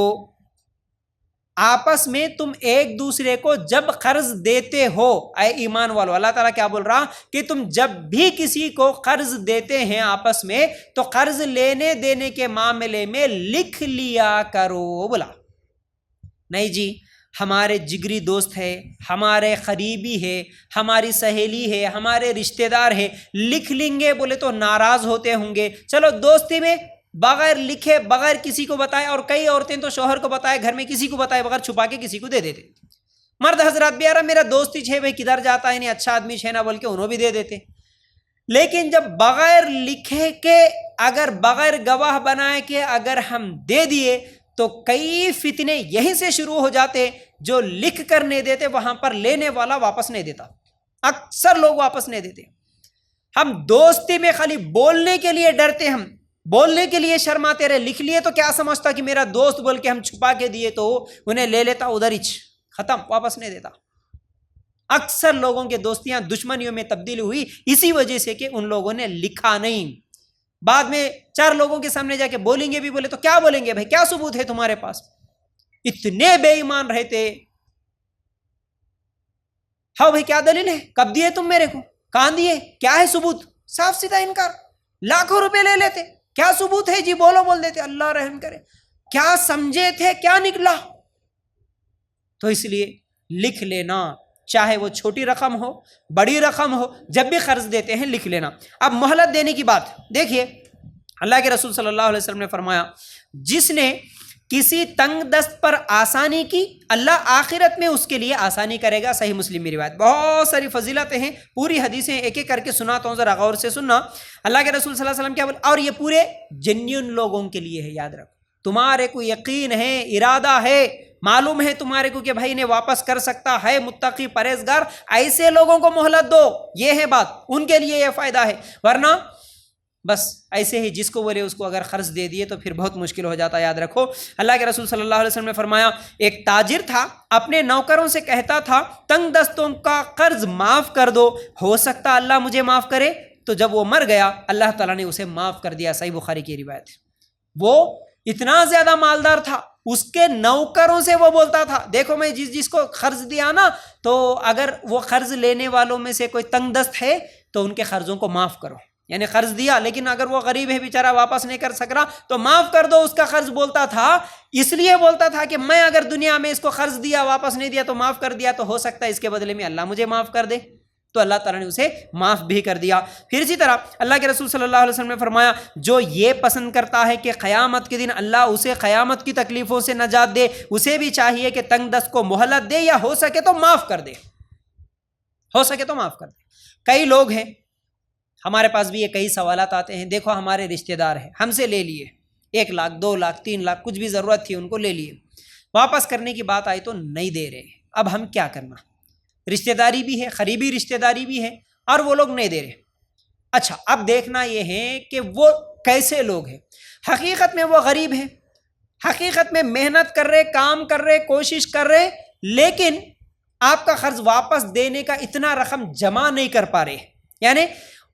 [SPEAKER 1] آپس میں تم ایک دوسرے کو جب قرض دیتے ہو، اے ایمان والو، اللہ تعالیٰ کیا بول رہا کہ تم جب بھی کسی کو قرض دیتے ہیں آپس میں تو قرض لینے دینے کے معاملے میں لکھ لیا کرو۔ بولا نہیں جی ہمارے جگری دوست ہے، ہمارے قریبی ہے، ہماری سہیلی ہے، ہمارے رشتہ دار ہے، لکھ لیں گے بولے تو ناراض ہوتے ہوں گے، چلو دوستی میں بغیر لکھے بغیر کسی کو بتائے، اور کئی عورتیں تو شوہر کو بتائے گھر میں کسی کو بتائے بغیر چھپا کے کسی کو دے دیتے، مرد حضرات بھی یار میرا دوست ہی ہے بھائی کدھر جاتا ہے نہیں اچھا آدمی ہے نا بول کے انہوں بھی دے دیتے۔ لیکن جب بغیر لکھے کے اگر بغیر گواہ بنائے کہ اگر ہم دے دیے تو کئی فتنے یہیں سے شروع ہو جاتے، جو لکھ کر نہیں دیتے وہاں پر لینے والا واپس نہیں دیتا، اکثر لوگ واپس نہیں دیتے۔ ہم دوستی میں خالی بولنے کے لیے ڈرتے، ہم بولنے کے لیے شرماتے رہے، لکھ لیے تو کیا سمجھتا کہ میرا دوست بول کے ہم چھپا کے دیے تو انہیں لے لیتا ادھر ہی ختم، واپس نہیں دیتا۔ اکثر لوگوں کے دوستیاں دشمنیوں میں تبدیل ہوئی اسی وجہ سے کہ ان لوگوں نے لکھا نہیں، بعد میں چار لوگوں کے سامنے جا کے بولیں گے بھی بولے تو کیا بولیں گے بھائی کیا ثبوت ہے تمہارے پاس؟ اتنے بے ایمان رہتے، ہاں بھائی کیا دلیل ہے، کب دیے تم میرے کو، کہاں دیے، کیا ہے ثبوت؟ صاف سیدھا انکار، لاکھوں روپے لے لیتے، کیا ثبوت ہے جی بولو بول دیتے، اللہ رحم کرے، کیا سمجھے تھے کیا نکلا؟ تو اس لیے لکھ لینا، چاہے وہ چھوٹی رقم ہو بڑی رقم ہو، جب بھی قرض دیتے ہیں لکھ لینا۔ اب مہلت دینے کی بات دیکھیے، اللہ کے رسول صلی اللہ علیہ وسلم نے فرمایا جس نے کسی تنگ دست پر آسانی کی اللہ آخرت میں اس کے لیے آسانی کرے گا، صحیح مسلم میں روایت۔ بہت ساری فضیلتیں ہیں، پوری حدیثیں ایک ایک کر کے سناتا ہوں، ذرا غور سے سننا۔ اللہ کے رسول صلی اللہ علیہ وسلم کیا بولے، اور یہ پورے جینیون لوگوں کے لیے ہے، یاد رکھو، تمہارے کو یقین ہے، ارادہ ہے، معلوم ہے تمہارے کو کہ بھائی نے واپس کر سکتا ہے، متقی پرہیزگار، ایسے لوگوں کو مہلت دو، یہ ہے بات، ان کے لیے یہ فائدہ ہے، ورنہ بس ایسے ہی جس کو بولے اس کو اگر قرض دے دیے تو پھر بہت مشکل ہو جاتا ہے، یاد رکھو۔ اللہ کے رسول صلی اللہ علیہ وسلم نے فرمایا ایک تاجر تھا، اپنے نوکروں سے کہتا تھا تنگ دستوں کا قرض معاف کر دو، ہو سکتا اللہ مجھے معاف کرے، تو جب وہ مر گیا اللہ تعالیٰ نے اسے معاف کر دیا، صحیح بخاری کی روایت ہے۔ وہ اتنا زیادہ مالدار تھا، اس کے نوکروں سے وہ بولتا تھا دیکھو میں جس کو قرض دیا نا، تو اگر وہ قرض لینے والوں میں سے کوئی تنگ دست ہے تو ان کے قرضوں کو معاف کرو، یعنی قرض دیا لیکن اگر وہ غریب ہے بیچارہ واپس نہیں کر سک رہا تو معاف کر دو اس کا قرض، بولتا تھا اس لیے بولتا تھا کہ میں اگر دنیا میں اس کو قرض دیا واپس نہیں دیا تو معاف کر دیا، تو ہو سکتا ہے اس کے بدلے میں اللہ مجھے معاف کر دے، تو اللہ تعالیٰ نے اسے معاف بھی کر دیا۔ پھر اسی طرح اللہ کے رسول صلی اللہ علیہ وسلم نے فرمایا جو یہ پسند کرتا ہے کہ قیامت کے دن اللہ اسے قیامت کی تکلیفوں سے نجات دے، اسے بھی چاہیے کہ تنگ دست کو مہلت دے، یا ہو سکے تو معاف کر دے، ہو سکے تو معاف کر دے۔ کئی لوگ ہیں ہمارے پاس بھی یہ کئی سوالات آتے ہیں، دیکھو ہمارے رشتہ دار ہیں، ہم سے لے لیے 1 لاکھ 2 لاکھ 3 لاکھ کچھ بھی ضرورت تھی ان کو لے لیے، واپس کرنے کی بات آئی تو نہیں دے رہے، اب ہم کیا کرنا؟ رشتہ داری بھی ہے، قریبی رشتہ داری بھی ہے، اور وہ لوگ نہیں دے رہے۔ اچھا اب دیکھنا یہ ہے کہ وہ کیسے لوگ ہیں۔ حقیقت میں وہ غریب ہیں، حقیقت میں محنت کر رہے، کام کر رہے، کوشش کر رہے، لیکن آپ کا قرض واپس دینے کا اتنا رقم جمع نہیں کر پا رہے، یعنی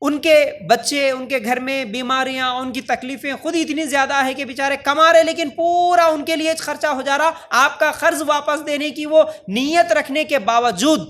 [SPEAKER 1] ان کے بچے، ان کے گھر میں بیماریاں، ان کی تکلیفیں خود اتنی زیادہ ہے کہ بیچارے کما رہے لیکن پورا ان کے لیے خرچہ ہو جا رہا، آپ کا قرض واپس دینے کی وہ نیت رکھنے کے باوجود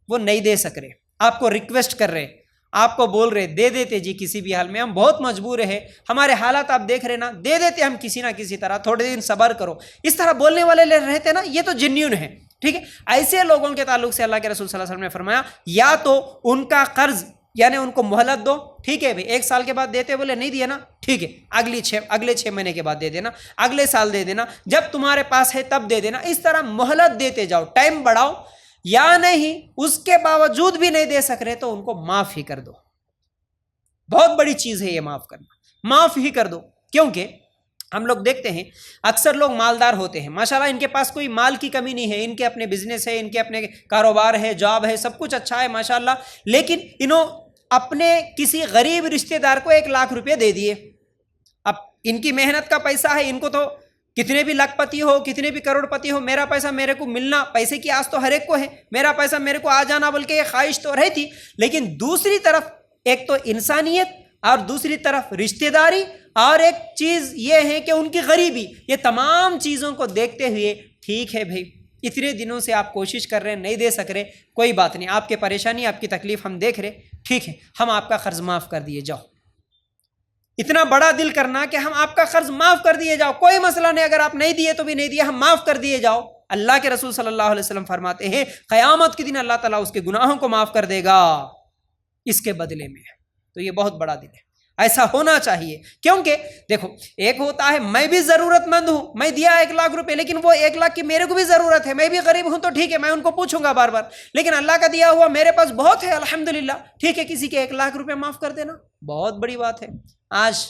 [SPEAKER 1] وہ نہیں دے سک رہے، آپ کو ریکویسٹ کر رہے، آپ کو بول رہے دے دیتے جی کسی بھی حال میں، ہم بہت مجبور ہیں، ہمارے حالات آپ دیکھ رہے نا، دے دیتے ہم کسی نہ کسی طرح، تھوڑے دن صبر کرو، اس طرح بولنے والے رہتے نا، یہ تو جنیون ہے، ٹھیک ہے۔ ایسے لوگوں کے تعلق سے اللہ کے رسول صلی اللہ علیہ وسلم نے فرمایا یا تو ان کا قرض یعنی ان کو مہلت دو، ٹھیک ہے بھائی 1 سال کے بعد دیتے، بولے نہیں دیا نا، ٹھیک ہے اگلے 6 مہینے کے بعد دے دینا، اگلے سال دے دینا، جب تمہارے پاس ہے تب دے دینا، اس طرح مہلت دیتے جاؤ، ٹائم بڑھاؤ، یا نہیں اس کے باوجود بھی نہیں دے سک رہے تو ان کو معاف ہی کر دو۔ بہت بڑی چیز ہے یہ معاف کرنا، معاف ہی کر دو، کیونکہ ہم لوگ دیکھتے ہیں اکثر لوگ مالدار ہوتے ہیں، ماشاءاللہ ان کے پاس کوئی مال کی کمی نہیں ہے، ان کے اپنے بزنس ہے، ان کے اپنے کاروبار ہے، جاب ہے، سب کچھ اچھا ہے ماشاءاللہ، لیکن انہوں اپنے کسی غریب رشتہ دار کو 1,00,000 روپے دے دیے۔ اب ان کی محنت کا پیسہ ہے، ان کو تو کتنے بھی لاکھ پتی ہو، کتنے بھی کروڑ پتی ہو، میرا پیسہ میرے کو ملنا، پیسے کی آس تو ہر ایک کو ہے، میرا پیسہ میرے کو آ جانا بلکہ یہ خواہش تو رہتی، لیکن دوسری طرف ایک تو انسانیت اور دوسری طرف رشتہ داری اور ایک چیز یہ ہے کہ ان کی غریبی، یہ تمام چیزوں کو دیکھتے ہوئے ٹھیک ہے بھائی اتنے دنوں سے آپ کوشش کر رہے ہیں، نہیں دے سک رہے، کوئی بات نہیں، آپ کی پریشانی آپ کی تکلیف ہم دیکھ رہے، ٹھیک ہے ہم آپ کا قرض معاف کر دیے جاؤ۔ اتنا بڑا دل کرنا کہ ہم آپ کا قرض معاف کر دیے جاؤ، کوئی مسئلہ نہیں، اگر آپ نہیں دیے تو بھی نہیں دیے، ہم معاف کر دیے جاؤ۔ اللہ کے رسول صلی اللہ علیہ وسلم فرماتے ہیں قیامت کے دن اللہ تعالیٰ اس کے گناہوں کو معاف کر دے گا اس کے بدلے میں۔ تو یہ بہت بڑا دل ہے، ایسا ہونا چاہیے، کیونکہ دیکھو ایک ہوتا ہے میں بھی ضرورت مند ہوں، میں دیا 1,00,000 روپے، لیکن وہ 1,00,000 کی میرے کو بھی ضرورت ہے، میں بھی غریب ہوں تو ٹھیک ہے میں ان کو پوچھوں گا بار بار، لیکن اللہ کا دیا ہوا میرے پاس بہت ہے الحمدللہ، ٹھیک ہے کسی کے 1,00,000 روپے معاف کر دینا بہت بڑی بات ہے۔ آج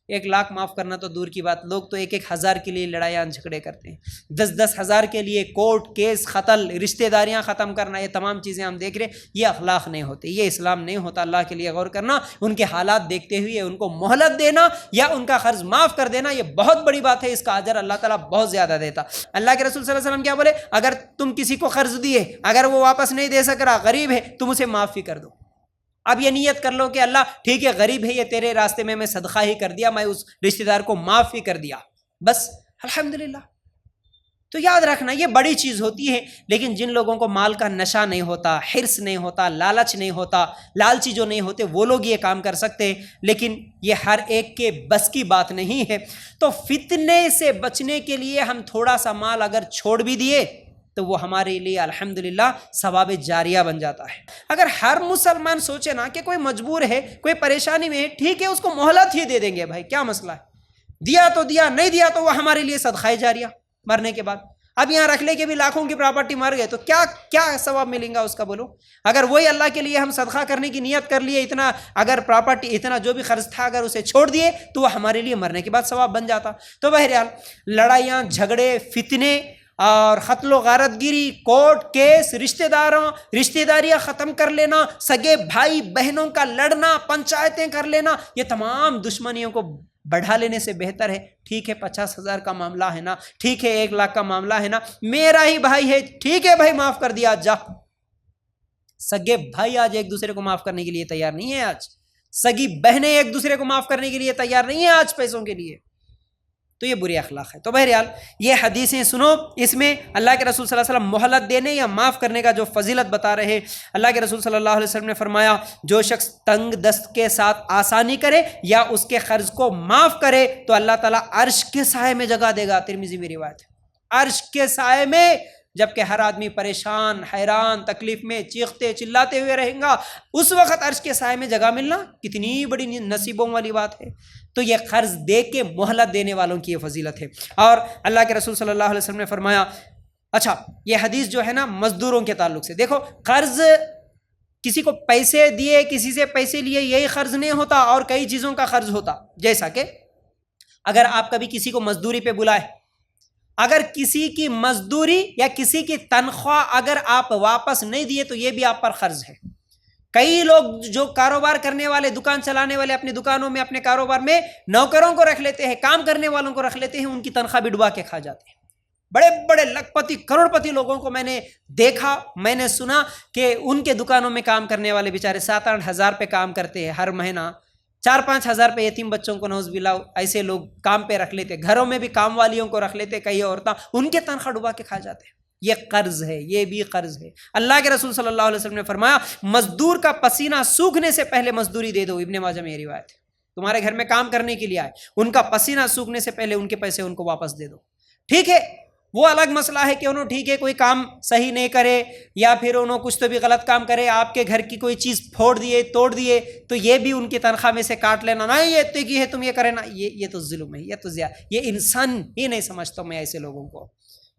[SPEAKER 1] 1,00,000 معاف کرنا تو دور کی بات، لوگ تو 1,000 1,000 کے لیے لڑائیاں جھگڑے کرتے ہیں، 10,000 10,000 کے لیے کورٹ کیس قتل، رشتہ داریاں ختم کرنا، یہ تمام چیزیں ہم دیکھ رہے، یہ اخلاق نہیں ہوتے، یہ اسلام نہیں ہوتا۔ اللہ کے لیے غور کرنا، ان کے حالات دیکھتے ہوئے ان کو مہلت دینا یا ان کا قرض معاف کر دینا، یہ بہت بڑی بات ہے، اس کا اجر اللہ تعالیٰ بہت زیادہ دیتا۔ اللہ کے رسول صلی اللہ علیہ وسلم کیا بولے، اگر تم کسی کو قرض دیے، اگر وہ واپس نہیں دے سک رہا، غریب ہے، تم اسے معافی کر دو۔ اب یہ نیت کر لو کہ اللہ ٹھیک ہے غریب ہے، یہ تیرے راستے میں صدقہ ہی کر دیا، میں اس رشتہ دار کو معاف ہی کر دیا، بس الحمدللہ۔ تو یاد رکھنا یہ بڑی چیز ہوتی ہے، لیکن جن لوگوں کو مال کا نشہ نہیں ہوتا، حرص نہیں ہوتا، لالچ نہیں ہوتا، لالچی جو نہیں ہوتے، وہ لوگ یہ کام کر سکتے ہیں، لیکن یہ ہر ایک کے بس کی بات نہیں ہے۔ تو فتنے سے بچنے کے لیے ہم تھوڑا سا مال اگر چھوڑ بھی دیے تو وہ ہمارے لیے الحمدللہ ثواب جاریہ بن جاتا ہے۔ اگر ہر مسلمان سوچے نا کہ کوئی مجبور ہے، کوئی پریشانی میں ہے، ٹھیک ہے اس کو مہلت ہی دے دیں گے بھائی، کیا مسئلہ ہے، دیا تو دیا، نہیں دیا تو وہ ہمارے لیے صدقہ جاریہ مرنے کے بعد۔ اب یہاں رکھ لے کے بھی لاکھوں کی پراپرٹی مر گئے تو کیا ثواب ملیں گا اس کا بولو؟ اگر وہی اللہ کے لیے ہم صدقہ کرنے کی نیت کر لیے، اتنا اگر پراپرٹی اتنا جو بھی خرچ تھا اگر اسے چھوڑ دیے تو وہ ہمارے لیے مرنے کے بعد ثواب بن جاتا۔ تو بہرحال لڑائیاں جھگڑے فتنے اور قتل و غارت گیری، کورٹ کیس، رشتہ داریاں ختم کر لینا، سگے بھائی بہنوں کا لڑنا، پنچایتیں کر لینا، یہ تمام دشمنیوں کو بڑھا لینے سے بہتر ہے ٹھیک ہے 50,000 کا معاملہ ہے نا، ٹھیک ہے 1,00,000 کا معاملہ ہے نا، میرا ہی بھائی ہے، ٹھیک ہے بھائی معاف کر دیا جا۔ سگے بھائی آج ایک دوسرے کو معاف کرنے کے لیے تیار نہیں ہے، آج سگی بہنیں ایک دوسرے کو معاف کرنے کے لیے تیار نہیں ہے آج پیسوں کے لیے، تو یہ بری اخلاق ہے۔ تو بہرحال یہ حدیثیں سنو، اس میں اللہ کے رسول صلی اللہ علیہ وسلم مہلت دینے یا معاف کرنے کا جو فضیلت بتا رہے۔ اللہ کے رسول صلی اللہ علیہ وسلم نے فرمایا جو شخص تنگ دست کے ساتھ آسانی کرے یا اس کے قرض کو معاف کرے تو اللہ تعالیٰ عرش کے سائے میں جگہ دے گا، ترمذی میں روایت ہے، عرش کے سائے میں، جبکہ ہر آدمی پریشان حیران تکلیف میں چیختے چلاتے ہوئے رہیں گا، اس وقت عرش کے سائے میں جگہ ملنا کتنی بڑی نصیبوں والی بات ہے۔ تو یہ قرض دے کے مہلت دینے والوں کی یہ فضیلت ہے۔ اور اللہ کے رسول صلی اللہ علیہ وسلم نے فرمایا، اچھا یہ حدیث جو ہے نا مزدوروں کے تعلق سے، دیکھو قرض کسی کو پیسے دیے، کسی سے پیسے لیے، یہی قرض نہیں ہوتا، اور کئی چیزوں کا قرض ہوتا، جیسا کہ اگر آپ کبھی کسی کو مزدوری پہ بلائے، اگر کسی کی مزدوری یا کسی کی تنخواہ اگر آپ واپس نہیں دیے تو یہ بھی آپ پر قرض ہے۔ کئی لوگ جو کاروبار کرنے والے، دکان چلانے والے، اپنی دکانوں میں اپنے کاروبار میں نوکروں کو رکھ لیتے ہیں، کام کرنے والوں کو رکھ لیتے ہیں، ان کی تنخواہ بھی ڈبا کے کھا جاتے ہیں۔ بڑے بڑے لاکھ پتی کروڑ پتی لوگوں کو میں نے دیکھا، میں نے سنا کہ ان کے دکانوں میں کام کرنے والے بیچارے 7-8 ہزار پہ کام کرتے ہیں ہر مہینہ، 4-5 ہزار پہ یتیم بچوں کو نعوذ باللہ ایسے لوگ کام پہ رکھ لیتے، گھروں میں بھی کام والیوں کو رکھ لیتے، کئی عورتیں ان کے تنخواہ ڈبا کے کھا جاتے ہیں۔ یہ قرض ہے، یہ بھی قرض ہے۔ اللہ کے رسول صلی اللہ علیہ وسلم نے فرمایا مزدور کا پسینہ سوکھنے سے پہلے مزدوری دے دو، ابن ماجہ میں یہ روایت ہے۔ تمہارے گھر میں کام کرنے کے لیے آئے، ان کا پسینہ سوکھنے سے پہلے ان کے پیسے ان کو واپس دے دو، ٹھیک ہے۔ وہ الگ مسئلہ ہے کہ انہوں ٹھیک ہے کوئی کام صحیح نہیں کرے یا پھر انہوں کچھ تو بھی غلط کام کرے، آپ کے گھر کی کوئی چیز پھوڑ دیے توڑ دیے تو یہ بھی ان کی تنخواہ میں سے کاٹ لینا، نہیں یہ اتنے کی ہے تم یہ کرے نا، یہ تو ظلم ہے، یہ تو زیادہ، یہ انسان ہی نہیں سمجھتا میں ایسے لوگوں کو،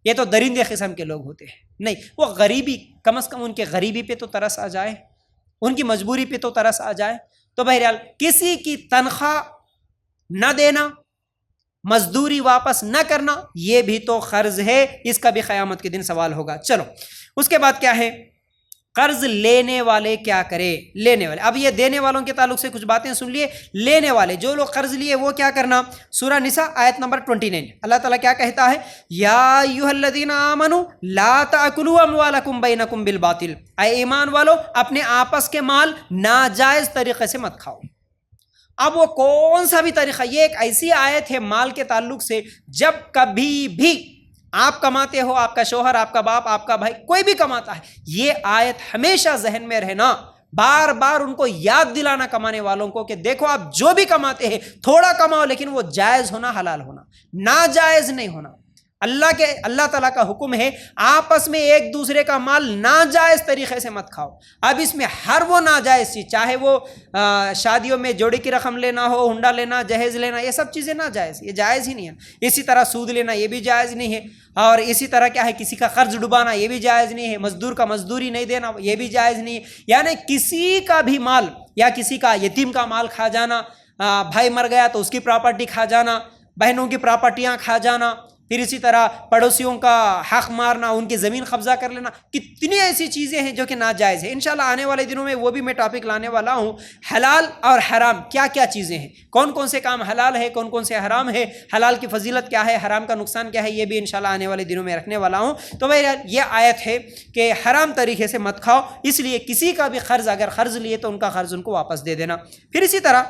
[SPEAKER 1] یہ تو درندے قسم کے لوگ ہوتے ہیں۔ نہیں، وہ غریبی کم از کم ان کے غریبی پہ تو ترس آ جائے، ان کی مجبوری پہ تو ترس آ جائے۔ تو بہرحال کسی کی تنخواہ نہ دینا، مزدوری واپس نہ کرنا یہ بھی تو قرض ہے، اس کا بھی قیامت کے دن سوال ہوگا۔ چلو اس کے بعد کیا ہے، قرض لینے والے کیا کرے، لینے والے، اب یہ دینے والوں کے تعلق سے کچھ باتیں سن لیے، لینے والے جو لوگ قرض لیے وہ کیا کرنا۔ سورہ نساء آیت نمبر 29 اللہ تعالیٰ کیا کہتا ہے، یا ایھا الذین آمنوا لا تأکلوا اموالکم بینکم بالباطل، اے ایمان والو اپنے آپس کے مال ناجائز طریقے سے مت کھاؤ۔ اب وہ کون سا بھی طریقہ، یہ ایک ایسی آیت ہے مال کے تعلق سے، جب کبھی بھی آپ کماتے ہو، آپ کا شوہر، آپ کا باپ، آپ کا بھائی، کوئی بھی کماتا ہے، یہ آیت ہمیشہ ذہن میں رہنا، بار بار ان کو یاد دلانا کمانے والوں کو کہ دیکھو آپ جو بھی کماتے ہیں تھوڑا کماؤ، لیکن وہ جائز ہونا، حلال ہونا، ناجائز نہیں ہونا۔ اللہ تعالیٰ کا حکم ہے آپس میں ایک دوسرے کا مال ناجائز طریقے سے مت کھاؤ۔ اب اس میں ہر وہ ناجائز چیز، چاہے وہ شادیوں میں جوڑی کی رقم لینا ہو، ہنڈا لینا، جہیز لینا، یہ سب چیزیں ناجائز، یہ جائز ہی نہیں ہے۔ اسی طرح سود لینا یہ بھی جائز نہیں ہے، اور اسی طرح کیا ہے، کسی کا قرض ڈبانا یہ بھی جائز نہیں ہے، مزدور کا مزدوری نہیں دینا یہ بھی جائز نہیں ہے، یعنی کسی کا بھی مال یا کسی کا یتیم کا مال کھا جانا، بھائی مر گیا تو اس کی پراپرٹی کھا جانا، بہنوں کی پراپرٹیاں کھا جانا، پھر اسی طرح پڑوسیوں کا حق مارنا، ان کی زمین قبضہ کر لینا، کتنی ایسی چیزیں ہیں جو کہ ناجائز ہیں۔ انشاءاللہ آنے والے دنوں میں وہ بھی میں ٹاپک لانے والا ہوں، حلال اور حرام کیا کیا چیزیں ہیں، کون کون سے کام حلال ہے، کون کون سے حرام ہے، حلال کی فضیلت کیا ہے، حرام کا نقصان کیا ہے، یہ بھی انشاءاللہ آنے والے دنوں میں رکھنے والا ہوں۔ تو بھائی یہ آیت ہے کہ حرام طریقے سے مت کھاؤ، اس لیے کسی کا بھی قرض اگر قرض لیے تو ان کا قرض ان کو واپس دے دینا۔ پھر اسی طرح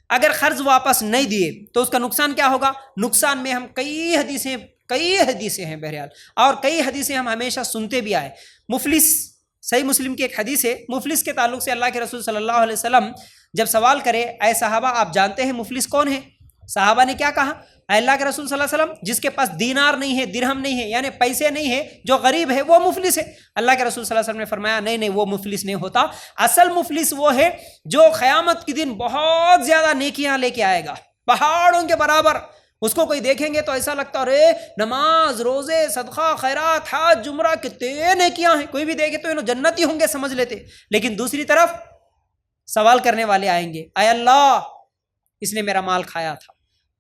[SPEAKER 1] اگر قرض واپس نہیں دیے تو اس کا نقصان کیا ہوگا، نقصان میں ہم کئی حدیثیں ہیں بہرحال، اور کئی حدیثیں ہم ہمیشہ سنتے بھی آئے۔ مفلس، صحیح مسلم کی ایک حدیث ہے، مفلس کے تعلق سے اللہ کے رسول صلی اللہ علیہ وسلم جب سوال کرے، اے صحابہ آپ جانتے ہیں مفلس کون ہے؟ صحابہ نے کیا کہا، اے اللہ کے رسول صلی اللہ علیہ وسلم جس کے پاس دینار نہیں ہے، درہم نہیں ہے، یعنی پیسے نہیں ہے، جو غریب ہے وہ مفلس ہے۔ اللہ کے رسول صلی اللہ علیہ وسلم نے فرمایا نہیں وہ مفلس نہیں ہوتا، اصل مفلس وہ ہے جو قیامت کے دن بہت زیادہ نیکیاں لے کے آئے گا، پہاڑوں کے برابر۔ اس کو کوئی دیکھیں گے تو ایسا لگتا ارے نماز، روزے، صدقہ، خیرات، حج، عمرہ، کتنے نیکیاں ہیں، کوئی بھی دیکھے تو انہوں جنتی ہوں گے سمجھ لیتے۔ لیکن دوسری طرف سوال کرنے والے آئیں گے، اے اللہ اس نے میرا مال کھایا تھا،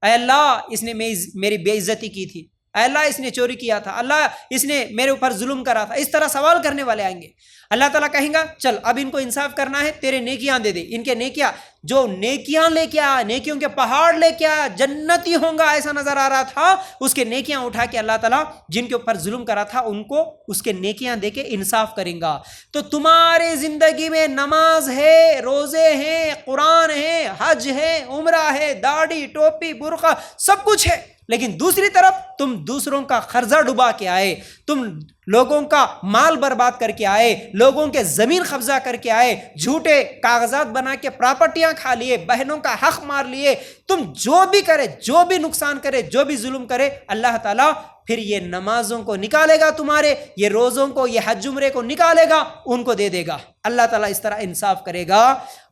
[SPEAKER 1] اے اللہ اس نے میری بے عزتی کی تھی، اے اللہ اس نے چوری کیا تھا، اللہ اس نے میرے اوپر ظلم کرا تھا، اس طرح سوال کرنے والے آئیں گے۔ اللہ تعالیٰ کہیں گا چل اب ان کو انصاف کرنا ہے، تیرے نیکیاں دے دے، ان کے نیکیاں، جو نیکیاں لے کے آیا، نیکیوں کے پہاڑ لے کے آیا، جنتی ہوں گا ایسا نظر آ رہا تھا، اس کے نیکیاں اٹھا کے اللہ تعالیٰ جن کے اوپر ظلم کرا تھا ان کو اس کے نیکیاں دے کے انصاف کریں گا۔ تو تمہارے زندگی میں نماز ہے، روزے ہیں، قرآن ہے، حج ہے، عمرہ ہے، داڑھی، ٹوپی، برقع، سب کچھ ہے، لیکن دوسری طرف تم دوسروں کا قرضہ ڈبا کے آئے، تم لوگوں کا مال برباد کر کے آئے، لوگوں کے زمین قبضہ کر کے آئے، جھوٹے کاغذات بنا کے پراپرٹیاں کھا لیے، بہنوں کا حق مار لیے، تم جو بھی کرے، جو بھی نقصان کرے، جو بھی ظلم کرے، اللہ تعالیٰ پھر یہ نمازوں کو نکالے گا، تمہارے یہ روزوں کو، یہ حج عمرے کو نکالے گا، ان کو دے دے گا۔ اللہ تعالیٰ اس طرح انصاف کرے گا۔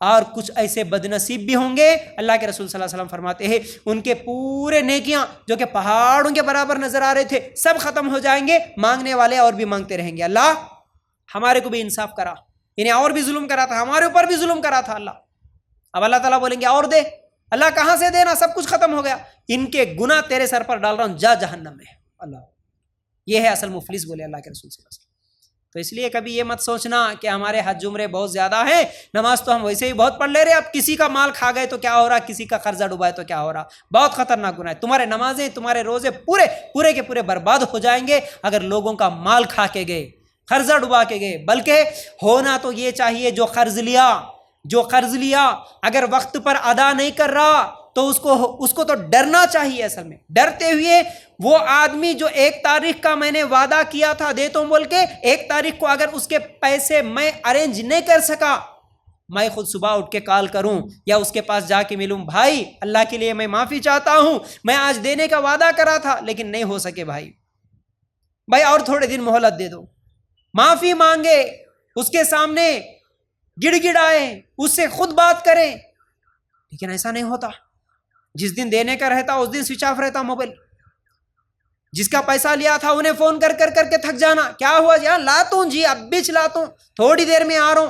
[SPEAKER 1] اور کچھ ایسے بد نصیب بھی ہوں گے، اللہ کے رسول صلی اللہ علیہ وسلم فرماتے ہیں ان کے پورے نیکیاں جو کہ پہاڑوں کے برابر نظر آ رہے تھے سب ختم ہو جائیں گے، مانگنے والے اور بھی مانگتے رہیں گے، اللہ ہمارے کو بھی انصاف کرا، انہیں اور بھی ظلم کرا تھا، ہمارے اوپر بھی ظلم کرا تھا اللہ۔ اب اللہ تعالیٰ بولیں گے اور دے، اللہ کہاں سے دینا، سب کچھ ختم ہو گیا، ان کے گناہ تیرے سر پر ڈال رہا ہوں، جا جہنم میں۔ اللہ، یہ ہے اصل مفلس، بولے اللہ کے رسول صلی اللہ علیہ وسلم۔ تو اس لیے کبھی یہ مت سوچنا کہ ہمارے حج عمرے بہت زیادہ ہیں، نماز تو ہم ویسے ہی بہت پڑھ لے رہے، اب کسی کا مال کھا گئے تو کیا ہو رہا، کسی کا قرضہ ڈبائے تو کیا ہو رہا، بہت خطرناک گناہ ہے۔ تمہارے نمازیں، تمہارے روزے پورے کے پورے برباد ہو جائیں گے اگر لوگوں کا مال کھا کے گئے، قرضہ ڈبا کے گئے۔ بلکہ ہونا تو یہ چاہیے جو قرض لیا اگر وقت پر ادا نہیں کر رہا تو اس کو تو ڈرنا چاہیے، اصل میں ڈرتے ہوئے وہ آدمی جو 1 تاریخ کا میں نے وعدہ کیا تھا دے تو بول کے 1 تاریخ کو اگر اس کے پیسے میں ارینج نہیں کر سکا، میں خود صبح اٹھ کے کال کروں یا اس کے پاس جا کے ملوں، بھائی اللہ کے لیے میں معافی چاہتا ہوں، میں آج دینے کا وعدہ کرا تھا لیکن نہیں ہو سکے، بھائی اور تھوڑے دن مہلت دے دو، معافی مانگے، اس کے سامنے گڑ گڑائے، اس سے خود بات کریں۔ لیکن ایسا نہیں ہوتا، جس دن دینے کا رہتا اس دن سوئچ آف رہتا موبائل، جس کا پیسہ لیا تھا انہیں فون کر کے تھک جانا، کیا ہوا جی، لاتا ہوں جی، اب بھی چلاتا ہوں، تھوڑی دیر میں آ رہا ہوں،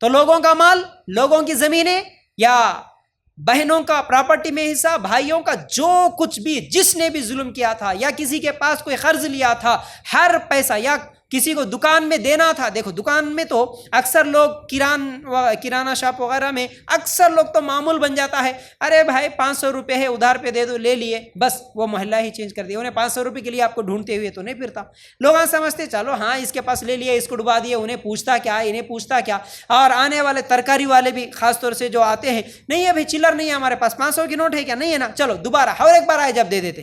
[SPEAKER 1] تو لوگوں کا مال، لوگوں کی زمینیں یا بہنوں کا پراپرٹی میں حصہ، بھائیوں کا جو کچھ بھی، جس نے بھی ظلم کیا تھا یا کسی کے پاس کوئی قرض لیا تھا، ہر پیسہ، یا کسی کو دکان میں دینا تھا. دیکھو دکان میں تو اکثر لوگ کرانہ شاپ وغیرہ میں اکثر لوگ تو معمول بن جاتا ہے، ارے بھائی 500 روپے ہے ادھار پہ دے دو، لے لیے، بس وہ محلہ ہی چینج کر دیا. انہیں 500 روپے کے لیے آپ کو ڈھونڈتے ہوئے تو نہیں پھرتا. لوگ سمجھتے چلو ہاں اس کے پاس لے لیا، اس کو ڈبا دیا، انہیں پوچھتا کیا، انہیں پوچھتا کیا. اور آنے والے ترکاری والے بھی خاص طور سے جو آتے ہیں، نہیں ہے بھائی چلر نہیں ہے ہمارے پاس، 500 کی نوٹ ہے کیا، نہیں ہے نا، چلو دوبارہ اور ایک بار آئے جب دے دیتے.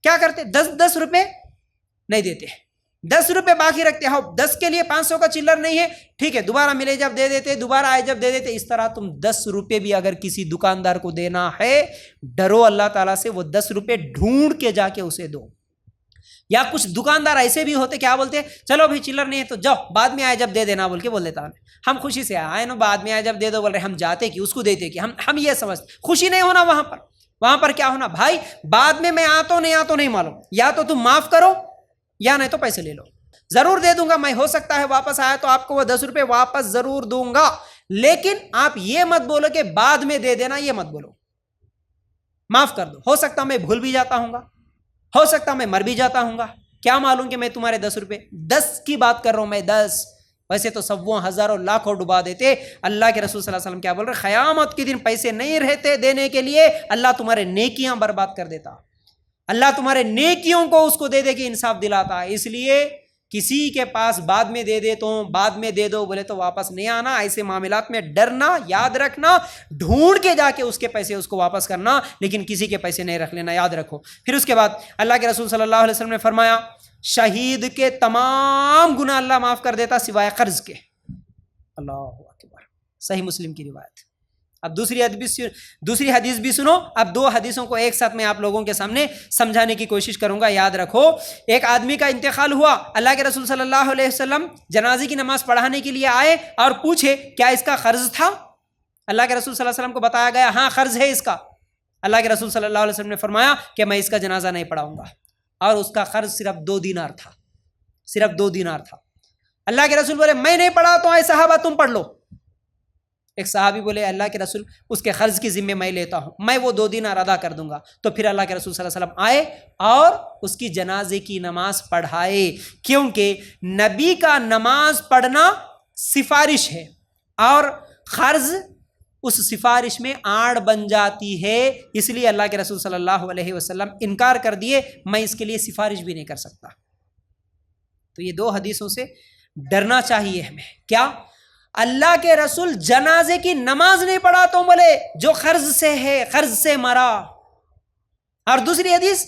[SPEAKER 1] کیا کرتے؟ 10 روپے نہیں دیتے، 10 روپے باقی رکھتے. ہو 10 کے لیے 500 کا چلر نہیں ہے، ٹھیک ہے دوبارہ ملے جب دے دیتے، دوبارہ آئے جب دے دیتے. اس طرح تم 10 روپے بھی اگر کسی دکاندار کو دینا ہے، ڈرو اللہ تعالیٰ سے، وہ 10 روپے ڈھونڈ کے جا کے اسے دو. یا کچھ دکاندار ایسے بھی ہوتے، کیا بولتے ہیں، چلو بھائی چلر نہیں ہے تو جاؤ بعد میں آئے جب دے دینا بول کے بول دیتا. ہم خوشی سے آئے نا، بعد میں آئے جب دے دو بول رہے، ہم جاتے کہ اس کو دیتے کہ ہم یہ سمجھتے. خوشی نہیں ہونا وہاں پر کیا ہونا، بھائی بعد میں آتا نہیں معلوم، یا تو تم معاف کرو یا نہیں تو پیسے لے لو. ضرور دے دوں گا میں، ہو سکتا ہے واپس آیا تو آپ کو وہ 10 روپے واپس ضرور دوں گا، لیکن آپ یہ مت بولو کہ بعد میں دے دینا، یہ مت بولو، معاف کر دو. ہو سکتا میں بھول بھی جاتا ہوں گا، ہو سکتا میں مر بھی جاتا ہوں گا، کیا معلوم کہ میں تمہارے 10 روپے 10 کی بات کر رہا ہوں میں، 10 ویسے تو سبوں ہزاروں لاکھوں ڈبا دیتے. اللہ کے رسول صلی اللہ علیہ وسلم کیا بول رہے، قیامت کے دن پیسے نہیں رہتے دینے کے لیے، اللہ تمہارے نیکیاں برباد کر دیتا، اللہ تمہارے نیکیوں کو اس کو دے دے کے انصاف دلاتا ہے. اس لیے کسی کے پاس بعد میں دے دیتا ہوں، بعد میں دے دو بولے تو واپس نہیں آنا. ایسے معاملات میں ڈرنا، یاد رکھنا، ڈھونڈ کے جا کے اس کے پیسے اس کو واپس کرنا، لیکن کسی کے پیسے نہیں رکھ لینا، یاد رکھو. پھر اس کے بعد اللہ کے رسول صلی اللہ علیہ وسلم نے فرمایا، شہید کے تمام گناہ اللہ معاف کر دیتا سوائے قرض کے. اللہ اکبر، صحیح مسلم کی روایت. اب دوسری حدیث بھی سنو. اب 2 حدیثوں کو ایک ساتھ میں آپ لوگوں کے سامنے سمجھانے کی کوشش کروں گا. یاد رکھو، ایک آدمی کا انتقال ہوا، اللہ کے رسول صلی اللہ علیہ وسلم جنازے کی نماز پڑھانے کے لیے آئے اور پوچھے کیا اس کا قرض تھا. اللہ کے رسول صلی اللہ علیہ وسلم کو بتایا گیا ہاں قرض ہے اس کا. اللہ کے رسول صلی اللہ علیہ وسلم نے فرمایا کہ میں اس کا جنازہ نہیں پڑھاؤں گا، اور اس کا قرض صرف 2 دینار تھا، صرف 2 دینار تھا. اللہ کے رسول بولے میں نہیں پڑھاتا ہوں، اے صحابہ تم پڑھ لو. ایک صحابی بولے اللہ کے رسول اس کے قرض کی ذمہ میں لیتا ہوں، میں وہ 2 دینار ادا کر دوں گا. تو پھر اللہ کے رسول صلی اللہ علیہ وسلم آئے اور اس کی جنازے کی نماز پڑھائے، کیونکہ نبی کا نماز پڑھنا سفارش ہے اور قرض اس سفارش میں آڑ بن جاتی ہے. اس لیے اللہ کے رسول صلی اللہ علیہ وسلم انکار کر دیے، میں اس کے لیے سفارش بھی نہیں کر سکتا. تو یہ 2 حدیثوں سے ڈرنا چاہیے ہمیں. کیا اللہ کے رسول جنازے کی نماز نہیں پڑھا تو بولے جو قرض سے ہے، قرض سے مرا. اور دوسری حدیث،